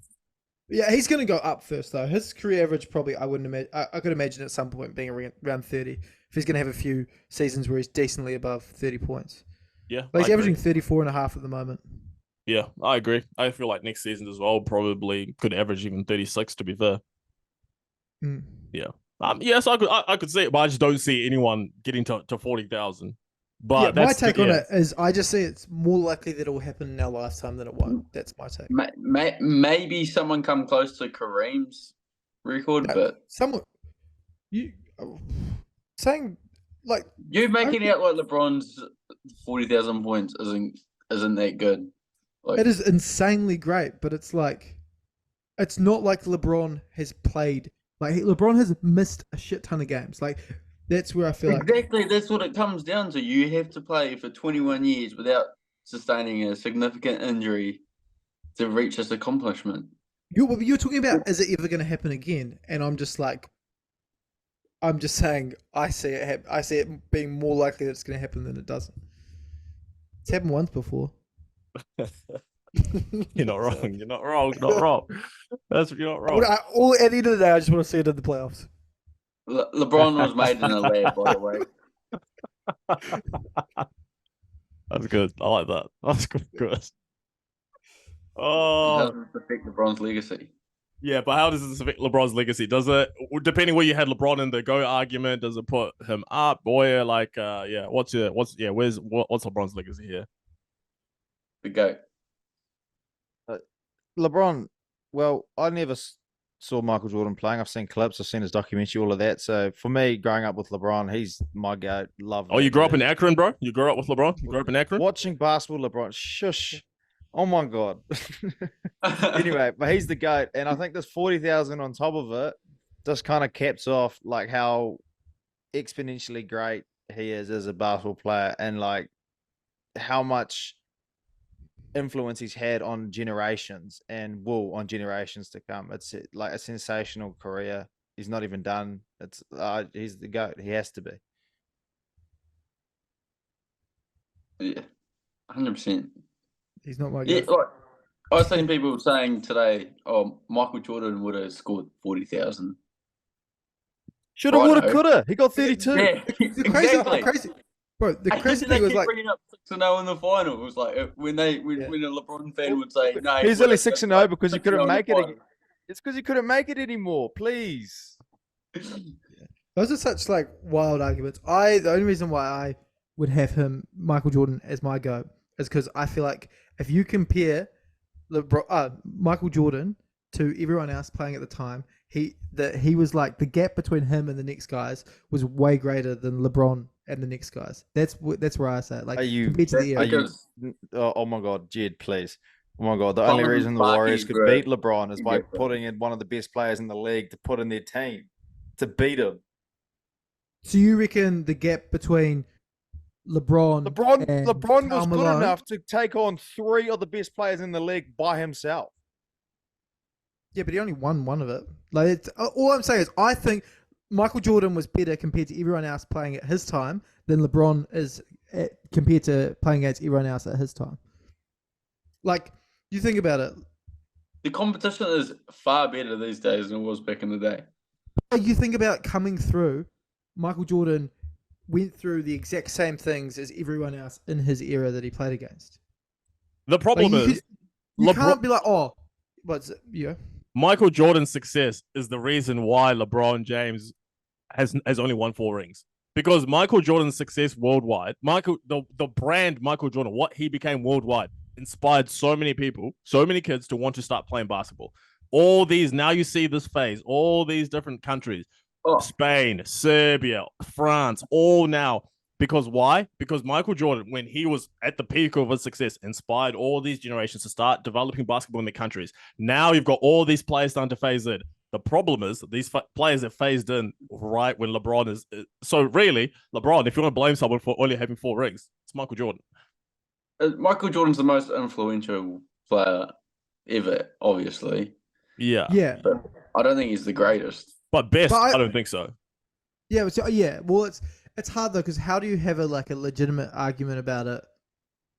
Yeah, he's going to go up first, though. His career average probably, I wouldn't imagine. I could imagine at some point being around 30. If he's going to have a few seasons where he's decently above 30 points. Yeah, But he's I averaging agree. 34.5 at the moment. Yeah, I agree. I feel like next season as well probably could average even 36. To be fair, Mm. yeah. Yes, I could see it, but I just don't see anyone getting to 40,000. But Yeah, my that's take on it is I just see it's more likely that it will happen in our lifetime than it won't. That's my take. Maybe someone come close to Kareem's record, No, but someone, you saying like you making it out like LeBron's 40,000 points isn't that good. Like, it is insanely great, but it's like it's not like LeBron has played. Like LeBron has missed a shit ton of games. Like that's where I feel like exactly, that's what it comes down to. You have to play for 21 years without sustaining a significant injury to reach this accomplishment. you're talking about. Is it ever going to happen again? And I'm just like, I'm just saying I see it. I see it being more likely that it's going to happen than it doesn't. It's happened once before. You're not wrong. You're not wrong. You're not wrong. You're not wrong. At the end of the day, I just want to see it in the playoffs. LeBron was made in a lab, by the way. That's good. I like that. That's good. How Oh, does this affect LeBron's legacy? yeah, but how does this affect LeBron's legacy? Does it, depending where you had LeBron in the GOAT argument, does it put him up? Boy, what's LeBron's legacy here? The GOAT. LeBron, well, I never saw Michael Jordan playing. I've seen clips, I've seen his documentary, all of that. So for me, growing up with LeBron, he's my GOAT. Love. Oh, you grew up in Akron, bro? You grew up with LeBron? You grew up in Akron? Watching basketball, LeBron. Shush. Oh my God. Anyway, but he's the GOAT. And I think this 40,000 on top of it just kind of caps off like how exponentially great he is as a basketball player and like how much influence he's had on generations and will on generations to come. It's like a sensational career. He's not even done. It's he's the GOAT. He has to be. Yeah, 100%. He's not my Yeah, guy. like I was seeing people saying today, "Oh, Michael Jordan would have scored 40,000." Shoulda, Righto. woulda, coulda. He got 32. Yeah, The exactly. crazy, bro. The And crazy then they thing was keep like, bringing up 6-0 in the final. It was like when a LeBron fan would say, "No, He's only 6-0 because he couldn't make it. again." It's because he couldn't make it anymore. Please. those are such like wild arguments. The only reason why I would have Michael Jordan as my GOAT is because I feel like if you compare Michael Jordan to everyone else playing at the time, he was like the gap between him and the next guys was way greater than LeBron and the next guys. That's where I say it. Like compared to the era. Oh my God, Jed, please. Oh my God, the only reason the Warriors could beat LeBron is by putting in one of the best players in the league to put in their team to beat him. So you reckon the gap between LeBron and LeBron was Karl good Malone- enough to take on 3 of the best players in the league by himself. Yeah, but he only won one of it. Like, all I'm saying is, I think Michael Jordan was better compared to everyone else playing at his time than LeBron is compared to playing against everyone else at his time. Like, you think about it. The competition is far better these days than it was back in the day. You think about coming through, Michael Jordan went through the exact same things as everyone else in his era that he played against. The problem is, you can't be like, oh, what's it? Yeah. Michael Jordan's success is the reason why LeBron James has only won 4 rings. Because Michael Jordan's success worldwide, the brand Michael Jordan, what he became worldwide, inspired so many people, so many kids to want to start playing basketball. All these, now you see this phase, all these different countries, Spain, Serbia, France, all now. Because why? Because Michael Jordan, when he was at the peak of his success, inspired all these generations to start developing basketball in their countries. Now you've got all these players starting to phase in. The problem is these players that phased in right when LeBron is. So really, LeBron, if you want to blame someone for only having 4 rings, it's Michael Jordan. Michael Jordan's the most influential player ever, obviously. Yeah. Yeah. But I don't think he's the greatest. But best, I don't think so. Yeah. So, yeah. Well, it's hard though, because how do you have a legitimate argument about it?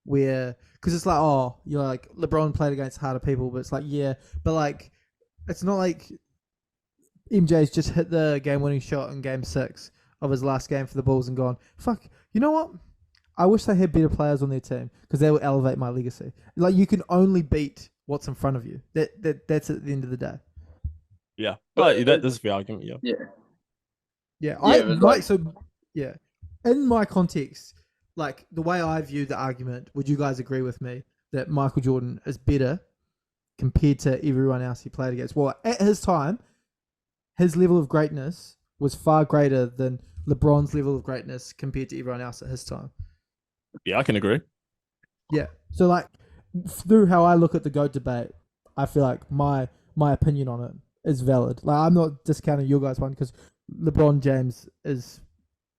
Because it's like, oh, you're like, LeBron played against harder people, but it's like, yeah, but like, it's not like MJ's just hit the game-winning shot in Game 6 of his last game for the Bulls and gone, fuck, you know what? I wish they had better players on their team because they will elevate my legacy. Like, you can only beat what's in front of you. That's at the end of the day. Yeah, but that's the argument. Yeah. Yeah. In my context, like the way I view the argument, would you guys agree with me that Michael Jordan is better compared to everyone else he played against? Well, at his time, his level of greatness was far greater than LeBron's level of greatness compared to everyone else at his time. Yeah, I can agree. Yeah. So, like, through how I look at the GOAT debate, I feel like my opinion on it is valid. Like, I'm not discounting your guys' one because LeBron James is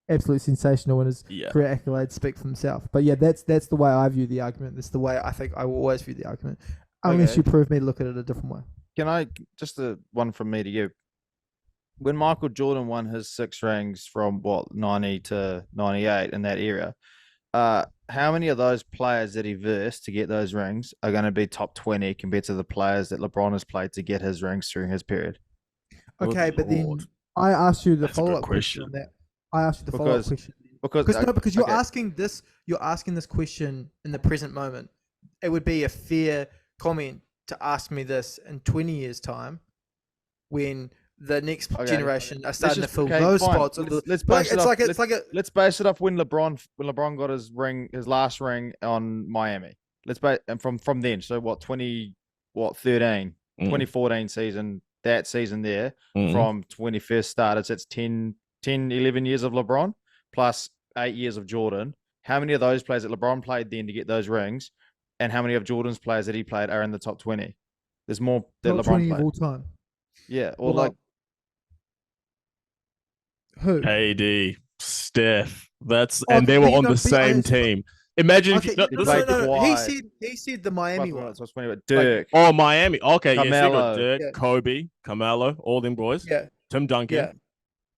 absolutely sensational and his career accolades speak for himself. But yeah, that's the way I view the argument. That's the way I think I will always view the argument, unless you prove me to look at it a different way. Can I just one from me to you? When Michael Jordan won his 6 rings from 90 to 98 in that era, how many of those players that he versed to get those rings are going to be top 20 compared to the players that LeBron has played to get his rings during his period? Okay, but then I asked you the follow-up question on that. I asked you the follow-up question because you're asking this. You're asking this question in the present moment. It would be a fair comment to ask me this in 20 years' time, when the next generation are starting to fill those spots. Let's base it off when LeBron got his last ring on Miami. And from then. So 2014 season, that season there, from 21st started. So it's 10, 11 years of LeBron plus 8 years of Jordan. How many of those players that LeBron played then to get those rings, and how many of Jordan's players that he played are in the top 20? There's more that LeBron 20 played. of all time. Yeah, or like who? KD, Steph. And they were on the same team. Imagine if he said the Miami one. Dirk. Oh, Miami. Okay, Carmelo. Yes, Dirk, Kobe, Carmelo, all them boys. Yeah. Tim Duncan. Yeah.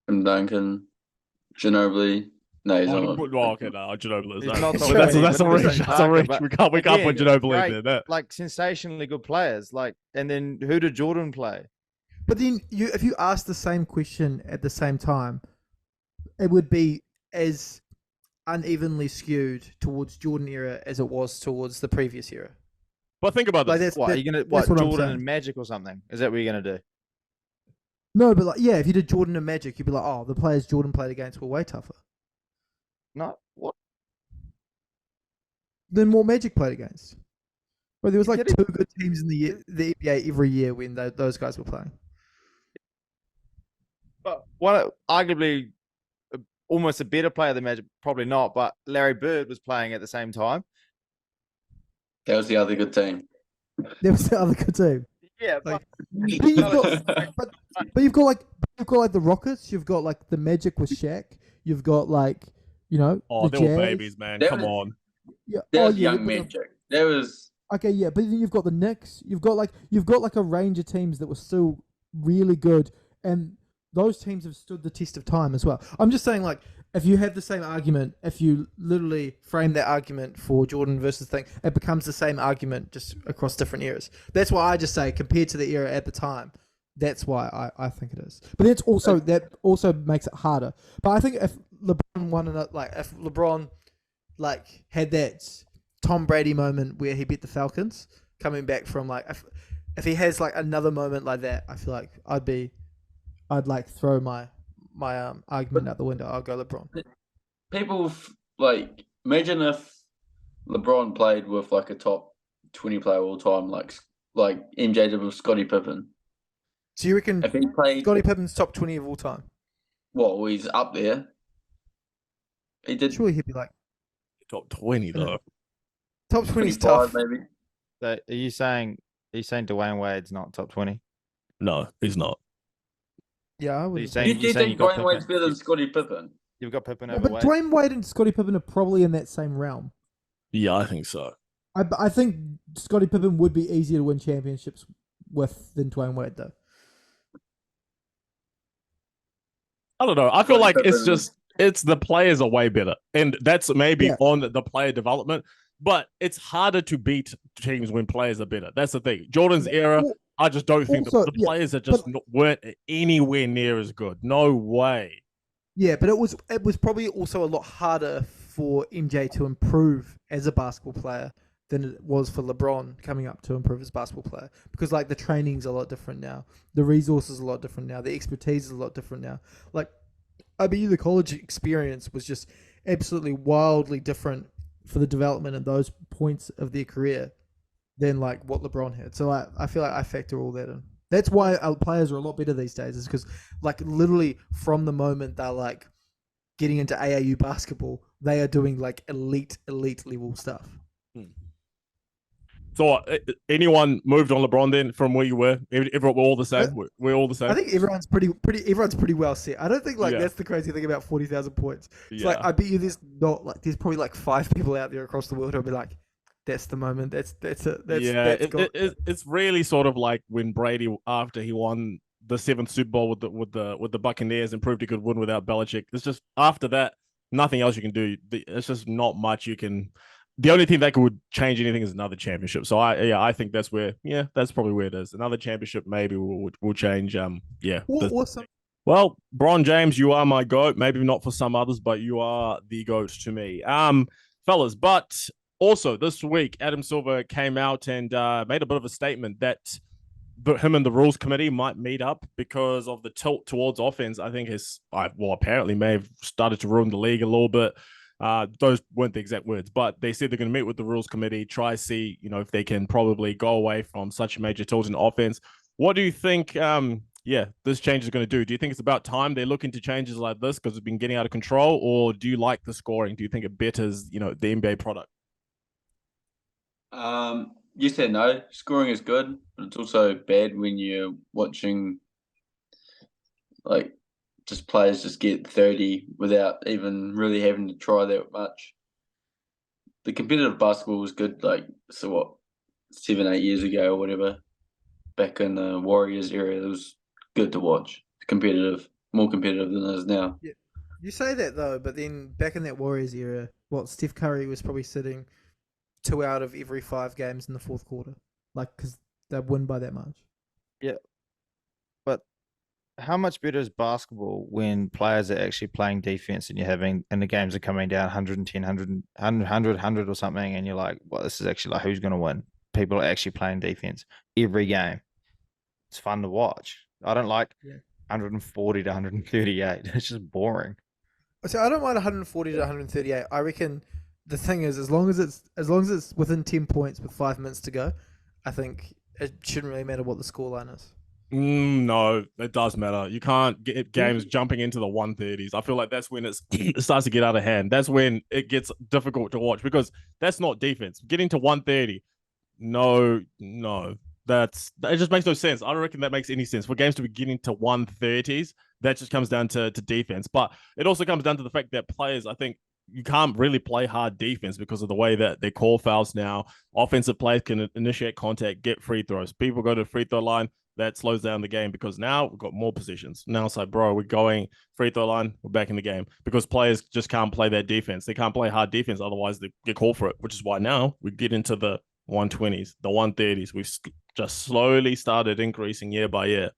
Tim Duncan, Ginobili. No, he's not. Ginobili is not. That's a reach. That's a reach. We can't put Ginobili in there. Like sensationally good players. Like, and then who did Jordan play? But then if you ask the same question at the same time, it would be as unevenly skewed towards Jordan era as it was towards the previous era. But think about this. Are you gonna Jordan and Magic or something? Is that what you're gonna do? No, but if you did Jordan and Magic, you'd be like, oh, the players Jordan played against were way tougher. Not what? Than what Magic played against. Well, there was 2 good teams in the NBA every year when those guys were playing. But one arguably almost a better player than Magic, probably not, but Larry Bird was playing at the same time. That was the other good team. There was the other good team. Yeah, but you've got the Rockets. You've got the Magic with Shaq. You've got Oh, the they were Jazz. babies, man. Come on. Yeah. That was young Magic. That was Okay, yeah, but then you've got the Knicks. You've got like a range of teams that were still really good, and those teams have stood the test of time as well. I'm just saying, like, if you have the same argument, if you literally frame that argument for Jordan versus thing, it becomes the same argument just across different eras. That's why I just say compared to the era at the time. That's why I think it is. But that also makes it harder. But I think if LeBron won another, like if LeBron like had that Tom Brady moment where he beat the Falcons, coming back from like if he has like another moment like that, I feel like I'd like throw my argument out the window. I'll go LeBron. People like imagine if LeBron played with like a top 20 player all time, like MJ did with Scottie Pippen. So you reckon If he played, Scottie Pippen's top 20 of all time? well, he's up there. He did Surely he'd be like Top 20 though. top 20 is 25 tough. maybe. So are you saying Dwayne Wade's not top 20? No, he's not. Yeah, I You would. saying- Do you saying think you got Dwayne Wade's Pippen? better than Scottie Pippen? You've got Pippen Yeah, over but Wade? Dwayne Wade and Scottie Pippen are probably in that same realm. Yeah, I think so. I think Scottie Pippen would be easier to win championships with than Dwayne Wade, though. I don't know. I feel Scottie like it's Pippen- just the players are way better, and that's maybe Yeah. on the player development. But it's harder to beat teams when players are better. That's the thing. Jordan's era, Well, I just don't think also, the yeah, players are just weren't anywhere near as good. No way. Yeah, but it was probably also a lot harder for MJ to improve as a basketball player than it was for LeBron coming up to improve as a basketball player, because like the training's a lot different now, the resources are a lot different now, the expertise is a lot different now. Like, I mean, the college experience was just absolutely wildly different for the development at those points of their career than like what LeBron had. So I feel like I factor all that in. That's why our players are a lot better these days, is because like literally from the moment they're like getting into AAU basketball, they are doing like elite level stuff. So anyone moved on LeBron then from where you were? Everyone, we're all the same. We're all the same. I think everyone's pretty well set. I don't think like Yeah. that's the crazy thing about 40,000 points. It's Yeah. like I bet you there's probably like 5 people out there across the world who'll be like, that's the moment. That's it. It's really sort of like when Brady, after he won the 7th Super Bowl with the Buccaneers and proved he could win without Belichick. It's just after that, nothing else you can do. It's just not much you can. The only thing that could change anything is another championship. So I think that's probably where it is. Another championship maybe will change. Awesome. Well, Bron James, you are my GOAT. Maybe not for some others, but you are the GOAT to me. Fellas, but also this week, Adam Silver came out and made a bit of a statement that him and the rules committee might meet up because of the tilt towards offense. I think apparently may have started to ruin the league a little bit. Those weren't the exact words, but they said they're going to meet with the rules committee, try see, if they can probably go away from such a major tilt in offense. What do you think, this change is going to do? Do you think it's about time they look into changes like this because it's been getting out of control, or do you like the scoring? Do you think it betters, the NBA product? Yes and no. Scoring is good, but it's also bad when you're watching like just players just get 30 without even really having to try that much. The competitive basketball was good, 7-8 years ago or whatever. Back in the Warriors era, it was good to watch. More competitive than it is now. Yeah. You say that though, but then back in that Warriors era, Steph Curry was probably sitting 2 out of every 5 games in the fourth quarter, because they'd win by that much. Yeah. But how much better is basketball when players are actually playing defense and the games are coming down 110, 100 or something, and you're like, well, this is actually who's going to win? People are actually playing defense every game. It's fun to watch. I don't like 140 to 138. It's just boring. So I don't mind 140 to 138. I reckon the thing is, as long as it's within 10 points with 5 minutes to go, I think it shouldn't really matter what the scoreline is. No, it does matter. You can't get games jumping into the 130s. I feel like that's when it starts to get out of hand. That's when it gets difficult to watch because that's not defense. Getting to 130, no. It just makes no sense. I don't reckon that makes any sense. For games to be getting to 130s, that just comes down to defense. But it also comes down to the fact that players, I think, you can't really play hard defense because of the way that they call fouls now. Offensive players can initiate contact, get free throws. People go to the free throw line. That slows down the game because now we've got more positions. Now it's like, bro, we're going free throw line. We're back in the game because players just can't play that defense. They can't play hard defense. Otherwise, they get called for it, which is why now we get into the 120s, the 130s. We've just slowly started increasing year by year.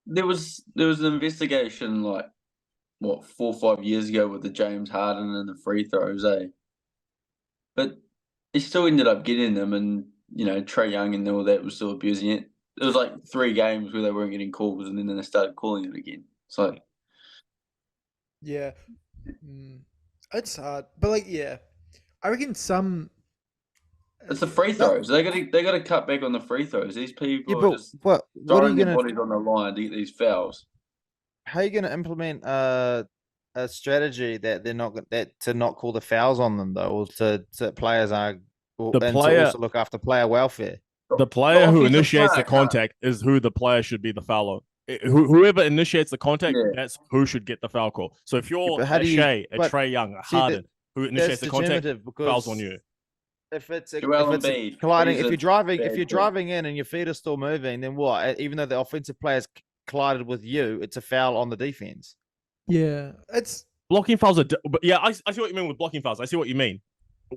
There was an investigation like, 4 or 5 years ago with the James Harden and the free throws, But he still ended up getting them, and, Trae Young and all that was still abusing it. There was like 3 games where they weren't getting calls, and then they started calling it again. So, yeah, it's hard, but I reckon some. It's the free throws. They got to cut back on the free throws. These people are just what are throwing you their gonna bodies on the line to get these fouls. how are you gonna implement a strategy that they're not to not call the fouls on them though, or to players are to also look after player welfare? The player who initiates the contact is who the player should be the foul on. Whoever initiates the contact, that's who should get the foul call. So if you're Trae Young, a Harden, who initiates the contact, fouls on you. If colliding, if you're driving in and your feet are still moving, then what? Even though the offensive players collided with you, it's a foul on the defense. Yeah, it's blocking fouls are. But yeah, I see what you mean with blocking fouls. I see what you mean.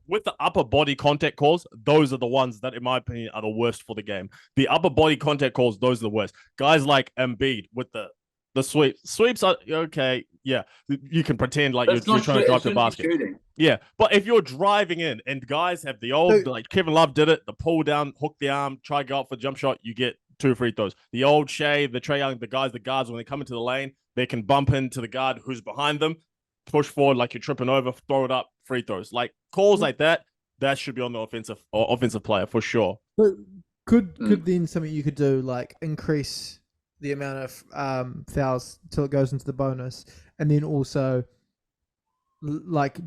With the upper body contact calls, those are the ones that, in my opinion, are the worst for the game. The upper body contact calls, those are the worst. Guys like Embiid with the sweeps are okay. Yeah, you can pretend like you're trying to drive the basket. Yeah, but if you're driving in and guys have the old, like Kevin Love did it, the pull down, hook the arm, try to go up for jump shot, you get 2 free throws. The old Shea, the Trae Young, the guards, when they come into the lane, they can bump into the guard who's behind them, push forward like you're tripping over, throw it up, free throws. Like calls like that should be on the offensive player for sure. But could then something you could do like increase the amount of fouls till it goes into the bonus, and then also like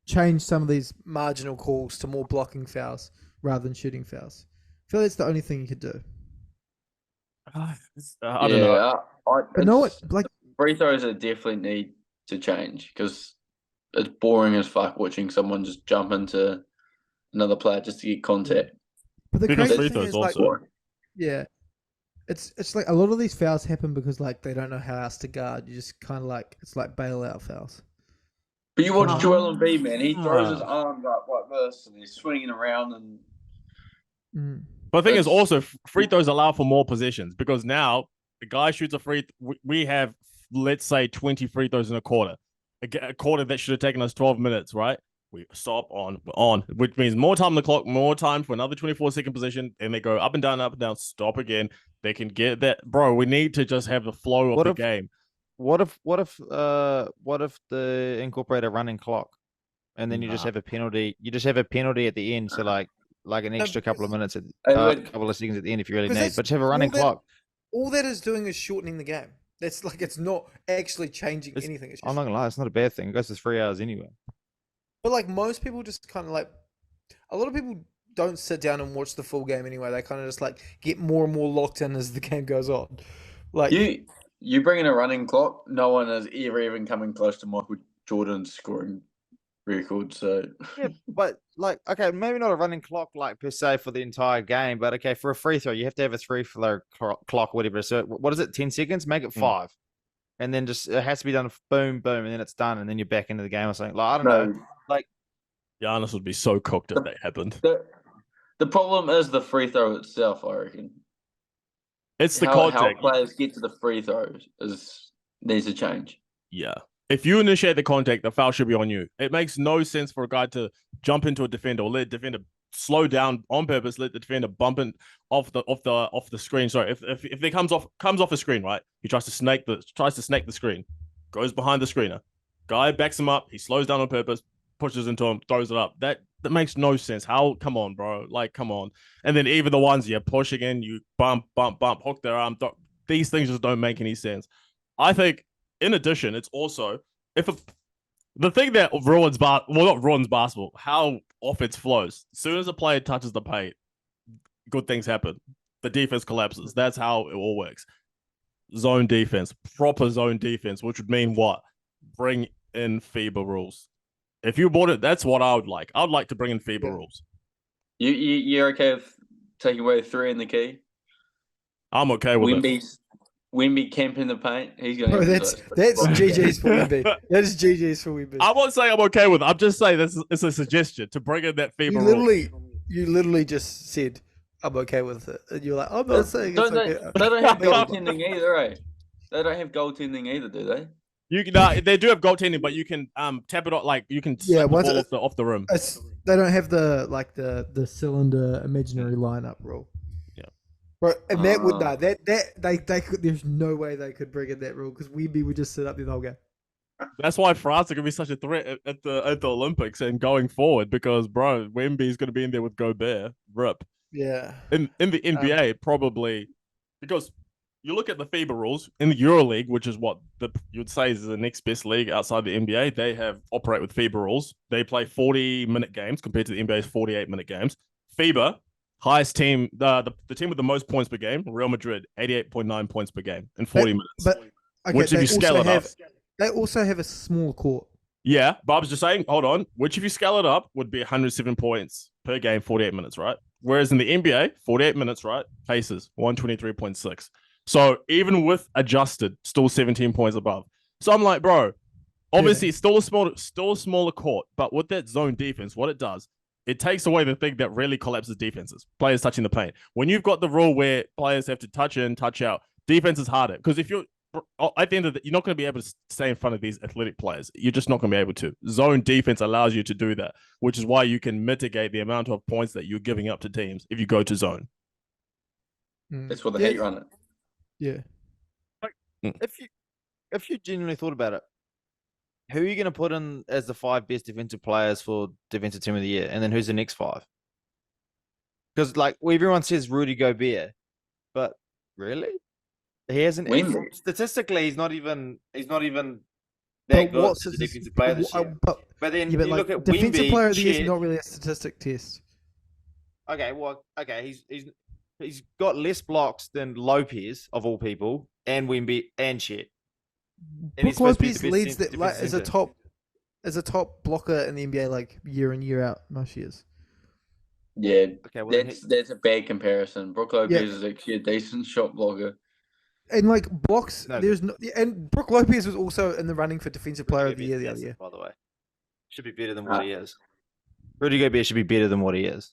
change some of these marginal calls to more blocking fouls rather than shooting fouls? I feel that's the only thing you could do. I don't know. Free throws are definitely need to change because it's boring as fuck watching someone just jump into another player just to get contact. But the crazy thing is it's like a lot of these fouls happen because like they don't know how else to guard. You just kind of like it's like bailout fouls. But you watch Joel Embiid, man. He throws his arms up like this and he's swinging around and. But the thing is also free throws allow for more positions because now the guy shoots a free. We have, let's say, 20 free throws in a quarter. A quarter that should have taken us 12 minutes, right? We stop on, which means more time on the clock, more time for another 24-second position, and they go up and down, stop again. They can get that, bro. We need to just have the flow of the game. What if they incorporate a running clock, and then you just have a penalty? You just have a penalty at the end, so like an extra couple of minutes, couple of seconds at the end if you really need. But just have a running clock. All that is doing is shortening the game. That's like it's not actually changing anything. I'm not gonna lie, it's not a bad thing. It goes to 3 hours anyway. But like most people just kind of like, a lot of people don't sit down and watch the full game anyway. They kind of just like get more and more locked in as the game goes on. Like you bring in a running clock, no one is ever even coming close to Michael Jordan's scoring record. So yeah, but like okay, maybe not a running clock like per se for the entire game, but okay, for a free throw, you have to have a 3 throw clock, whatever. So what is it? 10 seconds? Make it 5, and then just it has to be done. Boom, boom, and then it's done, and then you're back into the game or something. Like I don't know. Like Giannis would be so cooked if that happened. The problem is the free throw itself. I reckon it's the contact. How players get to the free throws needs to change. Yeah. If you initiate the contact, the foul should be on you. It makes no sense for a guy to jump into a defender or let the defender slow down on purpose, let the defender bump in off the screen. Sorry, if it comes off a screen, right? He tries to snake the screen, goes behind the screener. Guy backs him up, he slows down on purpose, pushes into him, throws it up. That makes no sense. Come on, bro. Like, come on. And then even the ones you push again, you bump, hook their arm. These things just don't make any sense. I think in addition, it's also the thing that not ruins basketball, how offense flows. As soon as a player touches the paint, good things happen. The defense collapses. That's how it all works. Zone defense, proper zone defense, which would mean what? Bring in FIBA rules. If you bought it, that's what I would like. I would like to bring in FIBA rules. You're okay with taking away 3 in the key? I'm okay with it. Wimby camp in the paint. He's going Bro, to that's GG's for Wimby. That is GG's for Wimby. I won't say I'm okay with it. I'm just saying it's a suggestion to bring in that FIBA rule. You literally just said, I'm okay with it. And you're like, I'm not saying it's okay. They don't have goaltending either, right? They don't have goaltending either, do they? They do have goaltending, but you can tap it off, like you can slap the ball off the rim. They don't have the cylinder imaginary lineup rule. Yeah, bro, and that would they could. There's no way they could bring in that rule because Wemby would just sit up there the whole game. That's why France are gonna be such a threat at the Olympics and going forward because bro, Wemby's gonna be in there with Gobert. Rip. Yeah. In the NBA, probably because. You look at the FIBA rules in the EuroLeague, which is what you would say is the next best league outside the NBA. They operate with FIBA rules. They play 40-minute games compared to the NBA's 48-minute games. FIBA, highest team, the team with the most points per game, Real Madrid, 88.9 points per game in 40 minutes. But okay, which if you scale it up, they also have a small court. Yeah, but I was just saying, hold on, which if you scale it up would be 107 points per game, 48 minutes, right? Whereas in the NBA, 48 minutes, right? Paces 123.6. So even with adjusted, still 17 points above. So I'm like, bro, obviously it's still a smaller court, but with that zone defense, what it does, it takes away the thing that really collapses defenses, players touching the paint. When you've got the rule where players have to touch in, touch out, defense is harder. Because if you're at the end of the, you're not going to be able to stay in front of these athletic players. You're just not going to be able to. Zone defense allows you to do that, which is why you can mitigate the amount of points that you're giving up to teams if you go to zone. That's what the Heat run it. Yeah. If you genuinely thought about it, who are you going to put in as the 5 best defensive players for defensive team of the year, and then who's the next 5? Because like everyone says Rudy Gobert, but really, he hasn't. Statistically, he's not even that good as a defensive player this year. But then you look at defensive Wemby, player of the year is not really a statistic test. Okay, he's got less blocks than Lopez of all people, and Wemby and Chet. Brook Lopez leads that as a top blocker in the NBA, like year in year out most years. Yeah, okay, that's a bad comparison. Brook Lopez is actually a decent shot blocker. And like blocks, and Brook Lopez was also in the running for defensive player of the year the other year. By the way, should be better than what he is. Rudy Gobert should be better than what he is.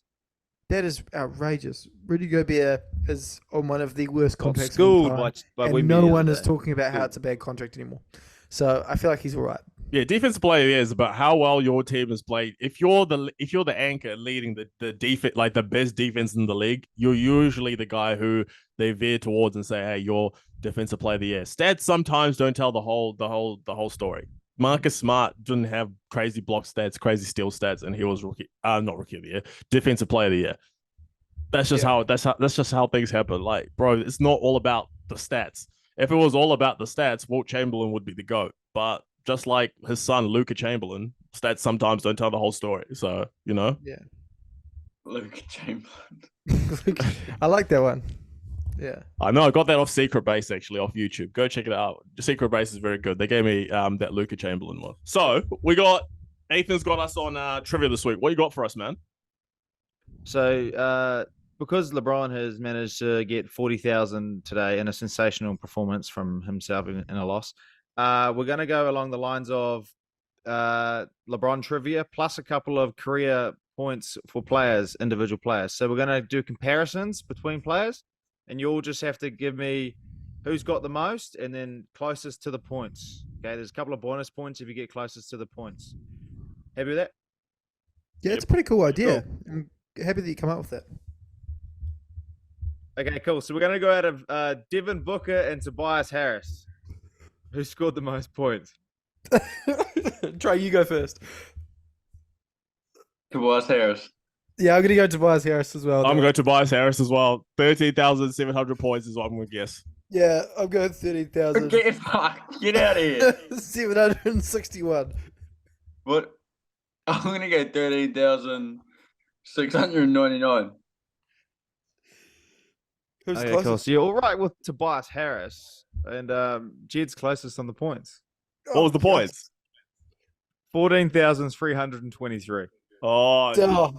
That is outrageous. Rudy Gobert is on one of the worst contracts of all time, and no one is talking about how it's a bad contract anymore. So I feel like he's all right. Yeah, defensive player is about how well your team has played. If you're the anchor leading the defense, like the best defense in the league, you're usually the guy who they veer towards and say, "Hey, you're defensive player of the year." Stats sometimes don't tell the whole story. Marcus Smart didn't have crazy block stats, crazy steal stats, and he was not rookie of the year, defensive player of the year. That's just how things happen. Like, bro, it's not all about the stats. If it was all about the stats, Wilt Chamberlain would be the GOAT. But just like his son, Luka Chamberlain, stats sometimes don't tell the whole story. So, you know? Yeah. Luka Chamberlain. I like that one. Yeah. I know. I got that off Secret Base, actually, off YouTube. Go check it out. Secret Base is very good. They gave me that Luka Chamberlain one. So, Ethan's got us on trivia this week. What you got for us, man? So, because LeBron has managed to get 40,000 today in a sensational performance from himself in a loss, we're going to go along the lines of LeBron trivia plus a couple of career points for players, individual players. So we're going to do comparisons between players, and you'll just have to give me who's got the most and then closest to the points. Okay, there's a couple of bonus points if you get closest to the points. Happy with that? Yeah, it's a pretty cool idea. Cool. I'm happy that you come up with that. Okay, cool. So we're going to go out of Devin Booker and Tobias Harris. Who scored the most points? Trey, you go first. Tobias Harris. Yeah, I'm going to go Tobias Harris as well. I'm going to go Tobias Harris as well. 13,700 points is what I'm going to guess. Yeah, I'm going 13,000. Get out of here. 761. What? I'm going to go 13,699. Who's okay, closest? cool. So you're all right with Tobias Harris. And Jed's closest on the points. What was the points? 14,323. Oh,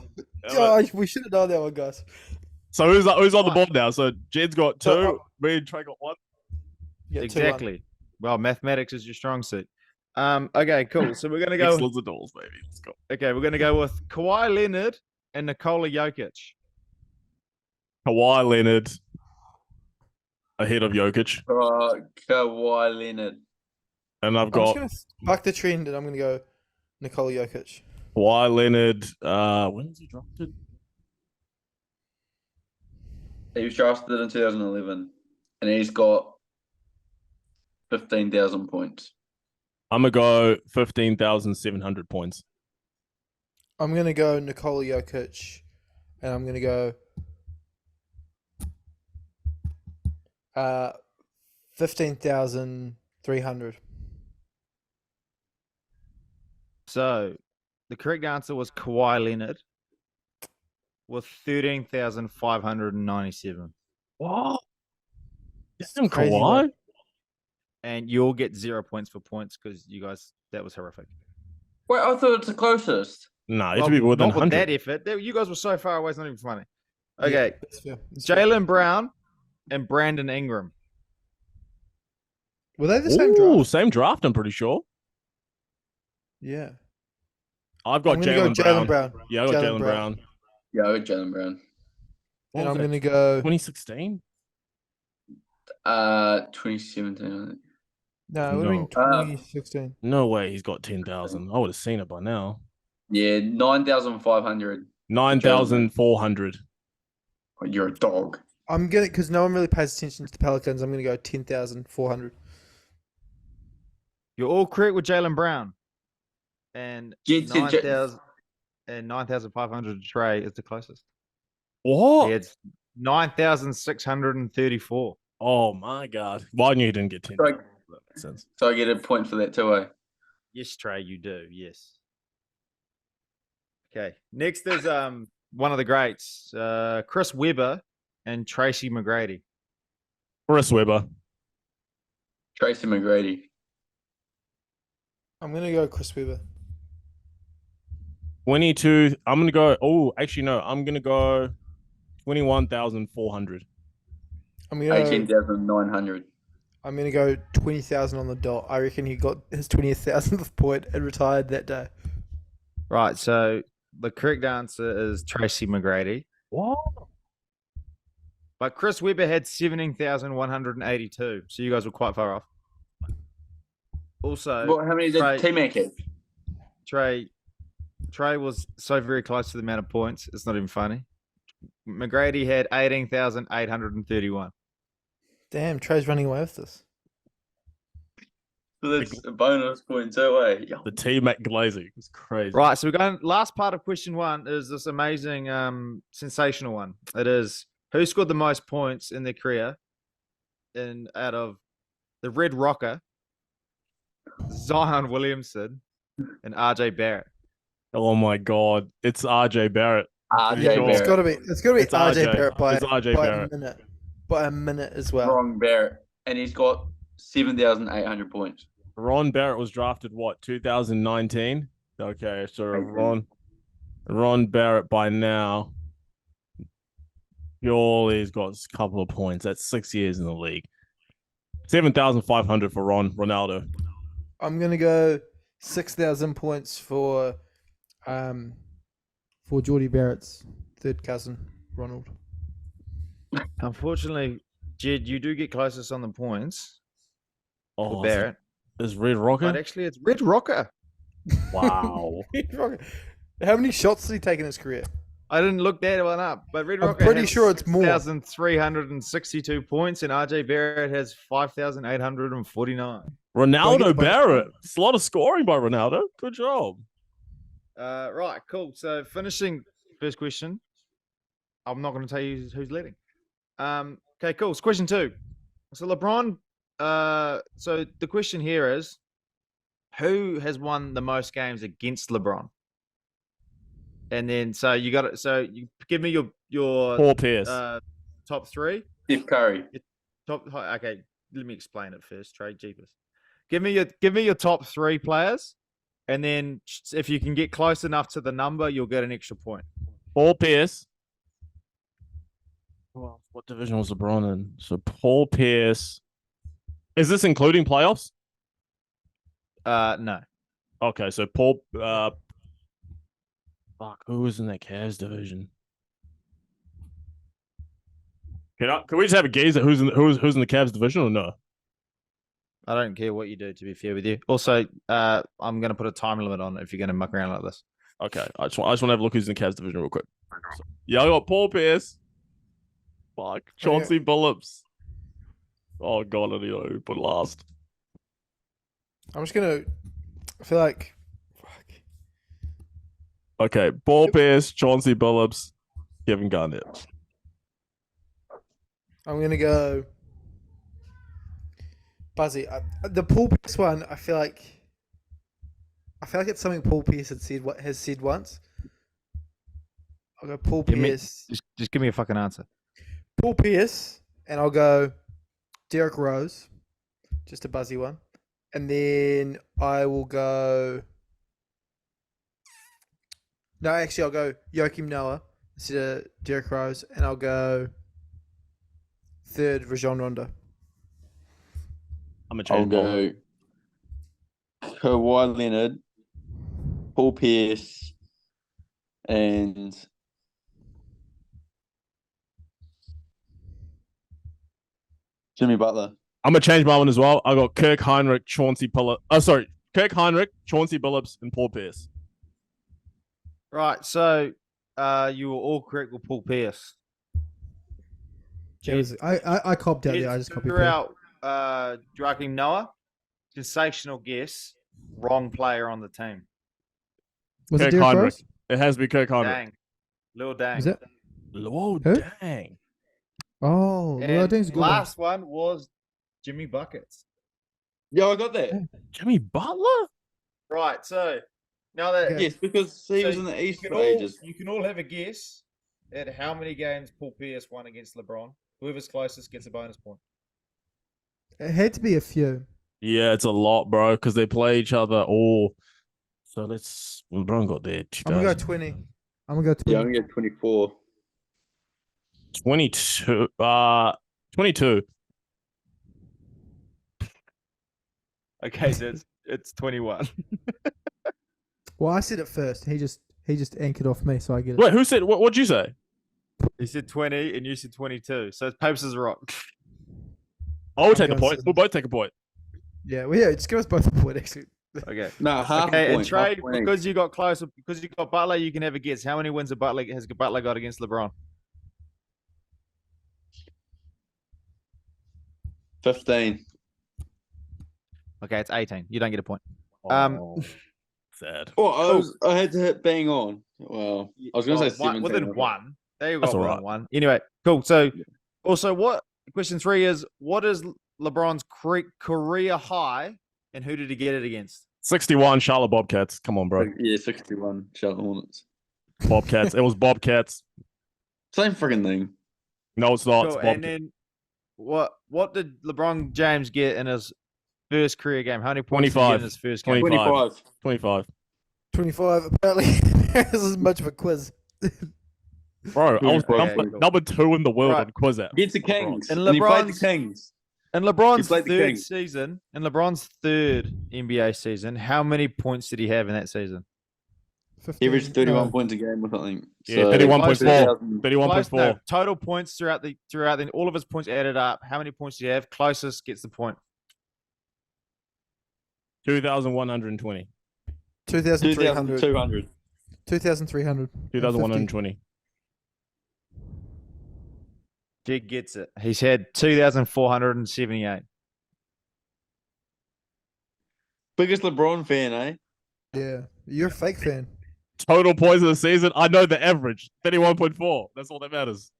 Oh, we should have done that one, guys. so who's on the board now? So Jed's got 2, So, me and Trey got 1. Yeah, 2-1. Exactly. Well, mathematics is your strong suit. Okay, cool. So we're gonna go. Excellence of doors, baby. Let's go. Okay, we're gonna go with Kawhi Leonard and Nikola Jokic. Kawhi Leonard ahead of Jokic, Kawhi Leonard. and I've I'm got just going to buck the trend and I'm going to go Nikola Jokic. Kawhi Leonard. When was he drafted? He was drafted in 2011, and he's got 15,000 points. I'm gonna go 15,700 points. I'm going to go Nikola Jokic and I'm going to go 15,300. So the correct answer was Kawhi Leonard with 13,597. What? Damn, crazy, Kawhi. like- And you'll get 0 points for points because you guys, that was horrific. Wait, I thought it's the closest. Nah, it should be within not with 100. that effort. You guys were so far away, it's not even funny. Okay, Yeah, that's fair. That's fair. Jaylen Brown and Brandon Ingram. Were they the same Ooh, draft? same draft. I'm pretty sure. Yeah. I've got I'm gonna Jaylen go Brown. Brown. Yeah, I got Jaylen Jaylen Brown. Yeah, I got Jaylen Brown. And What I'm was going to go. 2016. 2017. I think. No, it would have been 2016. No way. He's got 10,000. I would have seen it by now. Yeah, 9,500. 9,400. Oh, you're a dog. I'm going to, because no one really pays attention to the Pelicans, I'm going to go 10,400. You're all correct with Jaylen Brown. And Jed said 9,000 and 9,500 Trey is the closest. What? He had 9,634. Oh my god! Well, I knew he didn't get 10. Like- That makes sense. So I get a point for that too, eh? Yes, Trey, you do. Yes. Okay. Next is one of the greats, Chris Webber and Tracy McGrady. Chris Webber. Tracy McGrady. I'm going to go Chris Webber. 22. I'm gonna go. Oh, actually no. I'm gonna go 21,400. I'm going to 18,900. I'm going to go 20,000 on the dot. I reckon he got his 20,000th point and retired that day. Right. So the correct answer is Tracy McGrady. What? But Chris Webber had 17,182. So you guys were quite far off. Also, Well, how many did Trey- T-Mac have? Trey was so very close to the amount of points. It's not even funny. McGrady had 18,831. Damn, Trey's running away with this. So that's a bonus point too, eh? The T-Mac glazing was crazy. Right, so we're going. Last part of question 1 is this amazing, sensational one. It is who scored the most points in their career, out of the Red Rocker, Zion Williamson, and RJ Barrett. Oh my god! It's RJ Barrett. RJ Sure. It's got Barrett. to be It's RJ RJ. Barrett by, It's RJ by Barrett. a minute. By a minute as well. Wrong Barrett. And he's got 7,800 points. Ron Barrett was drafted 2019. Okay, so Okay. Ron Barrett by now. He's got a couple of points. That's 6 years in the league. 7,500 for Ronaldo. I'm going to go 6,000 points for Geordie Barrett's third cousin, Ronald. Unfortunately, Jed, you do get closest on the points Oh, for Barrett. is Red But Rocket? actually, it's Red Rocker. Wow. How many shots did he take in his career? I didn't look that one up, but Red I'm Rocker pretty has sure it's more. 6,362 points, and RJ Barrett has 5,849. Ronaldo by- Barrett. It's a lot of scoring by Ronaldo. Good job. Right, cool. So finishing first question. I'm not going to tell you who's leading. Okay, cool. So question 2. So LeBron. So the question here is, who has won the most games against LeBron? And then so you got it. So you give me your Paul Pierce. top 3. Steph Curry. Okay, let me explain it first. Trey Jeepers. Give me your top 3 players, and then if you can get close enough to the number, you'll get an extra point. Paul Pierce. Well, what division was LeBron in? So Paul Pierce. Is this including playoffs? No. Okay, so Paul. Fuck, who was in that Cavs division? Can we just have a gaze at who's in the Cavs division or no? I don't care what you do, to be fair with you. Also, I'm going to put a time limit on it if you're going to muck around like this. Okay, I just want to have a look who's in the Cavs division real quick. So, yeah, I got Paul Pierce. Fuck, Chauncey Billups. Oh god, I need to put last. I'm just gonna. I feel like. Fuck. Okay, Paul Pierce, Chauncey Billups, Kevin Garnett. I'm gonna go. Buzzy, the Paul Pierce one. I feel like it's something Paul Pierce has said once. I'll go Paul Pierce. Just give me a fucking answer. Paul Pierce, and I'll go Derrick Rose, just a buzzy one, and then I will go. No, actually, I'll go Joakim Noah instead of Derrick Rose, and I'll go third Rajon Rondo. I'll go Kawhi Leonard, Paul Pierce, and Jimmy Butler. I'm gonna change my one as well. I got Kirk Heinrich, Chauncey Billups. Kirk Heinrich, Chauncey Billups, and Paul Pierce. Right, so you were all correct with Paul Pierce. I copped out there. I just copied out Joakim Noah. Sensational guess. Wrong player on the team. Was Kirk it Derrick Heinrich. Rose? It has to be Kirk Heinrich. Dang. Lil Dang. Is it? Oh, Who? dang. Oh, And Dang's a good last one was Jimmy Buckets. Yeah, I got that. Jimmy Butler? Right, so now that Okay. Yes, because he So was in the East you for can, all, ages. you can all have a guess at how many games Paul Pierce won against LeBron. Whoever's closest gets a bonus point. It had to be a few. Yeah, it's a lot, bro, because they play each other all. So LeBron got there. I'm gonna go 20. I'm gonna go 20. Yeah, I'm going to get 24. 22. 22. Okay, so it's 21. Well, I said it first. He just anchored off me, so I get it. Wait, who said what'd you say? He said 20 and you said 22. So it's papers is rock. I will take a going point. 7. We'll both take a point. Yeah, well, yeah, just give us both a point, actually. Okay. No, half Okay, a and point. trade, half a point. because you got closer, because you got Butler, you can have a guess. How many wins has Butler got against LeBron? 15. Okay, it's 18. You don't get a point. Oh, sad. Oh, I had to hit bang on. Well, I was going to say 17. Within one. There you go. That's all within right. one. Anyway, cool. So, also, question 3 is, what is LeBron's career high, and who did he get it against? 61 Charlotte Bobcats. Come on, bro. Yeah, 61 Charlotte Hornets. Bobcats. It was Bobcats. Same freaking thing. No, it's not. It's Cool. Bobcats. And then, what did LeBron James get in his first career game? How many points did he get in 25. his first game? 25. 25. 25. Apparently, this is much of a quiz. Bro, I was Okay. number 2 in the world Right. on quiz app. Against the Kings. And And he played the LeBron's- Kings. In LeBron's played the third Kings. season, in LeBron's third NBA season, how many points did he have in that season? 15, He averaged 31 no. points a game or something. Yeah, So, 31.4. 2000 Close, 31.4. no, total points throughout the all of his points added up. How many points do you have? Closest gets the point. 2,120. 2,300. 2,200. 2,300. 2,120. Jig gets it. He's had 2,478. Biggest LeBron fan, eh? Yeah, you're a fake fan. Total points of the season. I know the average. 31.4. That's all that matters.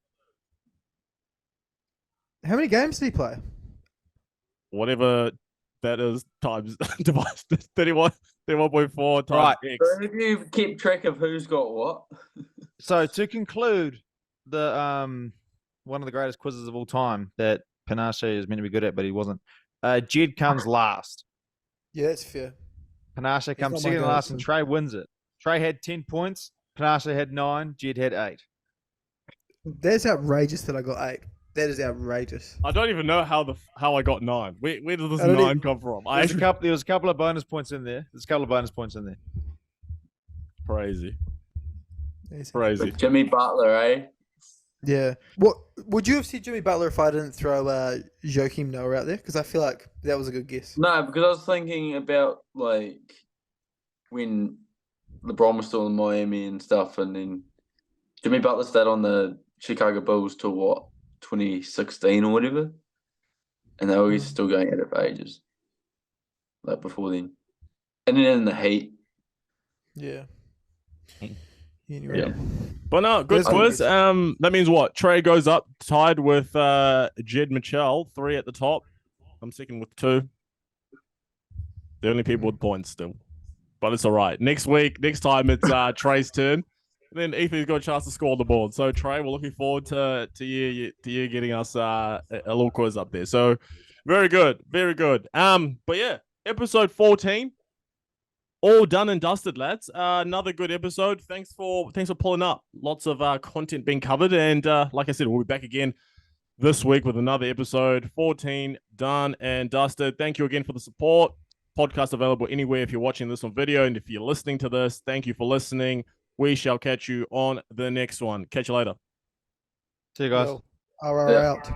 How many games did he play? Whatever that is times divided 31.4 times Right. X. So if you keep track of who's got what, So to conclude, the one of the greatest quizzes of all time that Panache is meant to be good at, but he wasn't. Jed comes last. Yeah, that's fair. Panasha comes not my second guy, last, so- and Trey wins it. Trey had 10 points. Panasha had 9. Jed had 8. That's outrageous that I got 8. That is outrageous. I don't even know how I got 9. Where did this I don't 9 even- come from? There was a couple of bonus points in there. Crazy. Easy. Crazy. Jimmy Butler, eh? Yeah. What would you have said Jimmy Butler if I didn't throw Joakim Noah out there? Because I feel like that was a good guess. No, because I was thinking about like when LeBron was still in Miami and stuff, and then Jimmy Butler stayed on the Chicago Bulls till what, 2016 or whatever, and they were still going at it for ages, like before then, and then in the Heat. Yeah. Anyway. Yeah. But no, good That's quiz. good. That means what? Trey goes up tied with Jed Mitchell, 3 at the top. I'm second with 2. The only people with points still. But it's all right. Next time it's Trey's turn. And then Ethan's got a chance to score the board. So Trey, we're looking forward to you getting us a little quiz up there. So very good, very good. But yeah, episode 14. All done and dusted, lads. Another good episode. Thanks for pulling up. Lots of content being covered, and like I said, we'll be back again this week with another episode. 14 done and dusted. Thank you again for the support. Podcast available anywhere if you're watching this on video, and if you're listening to this, thank you for listening. We shall catch you on the next one. Catch you later. See you guys. Well, RR out.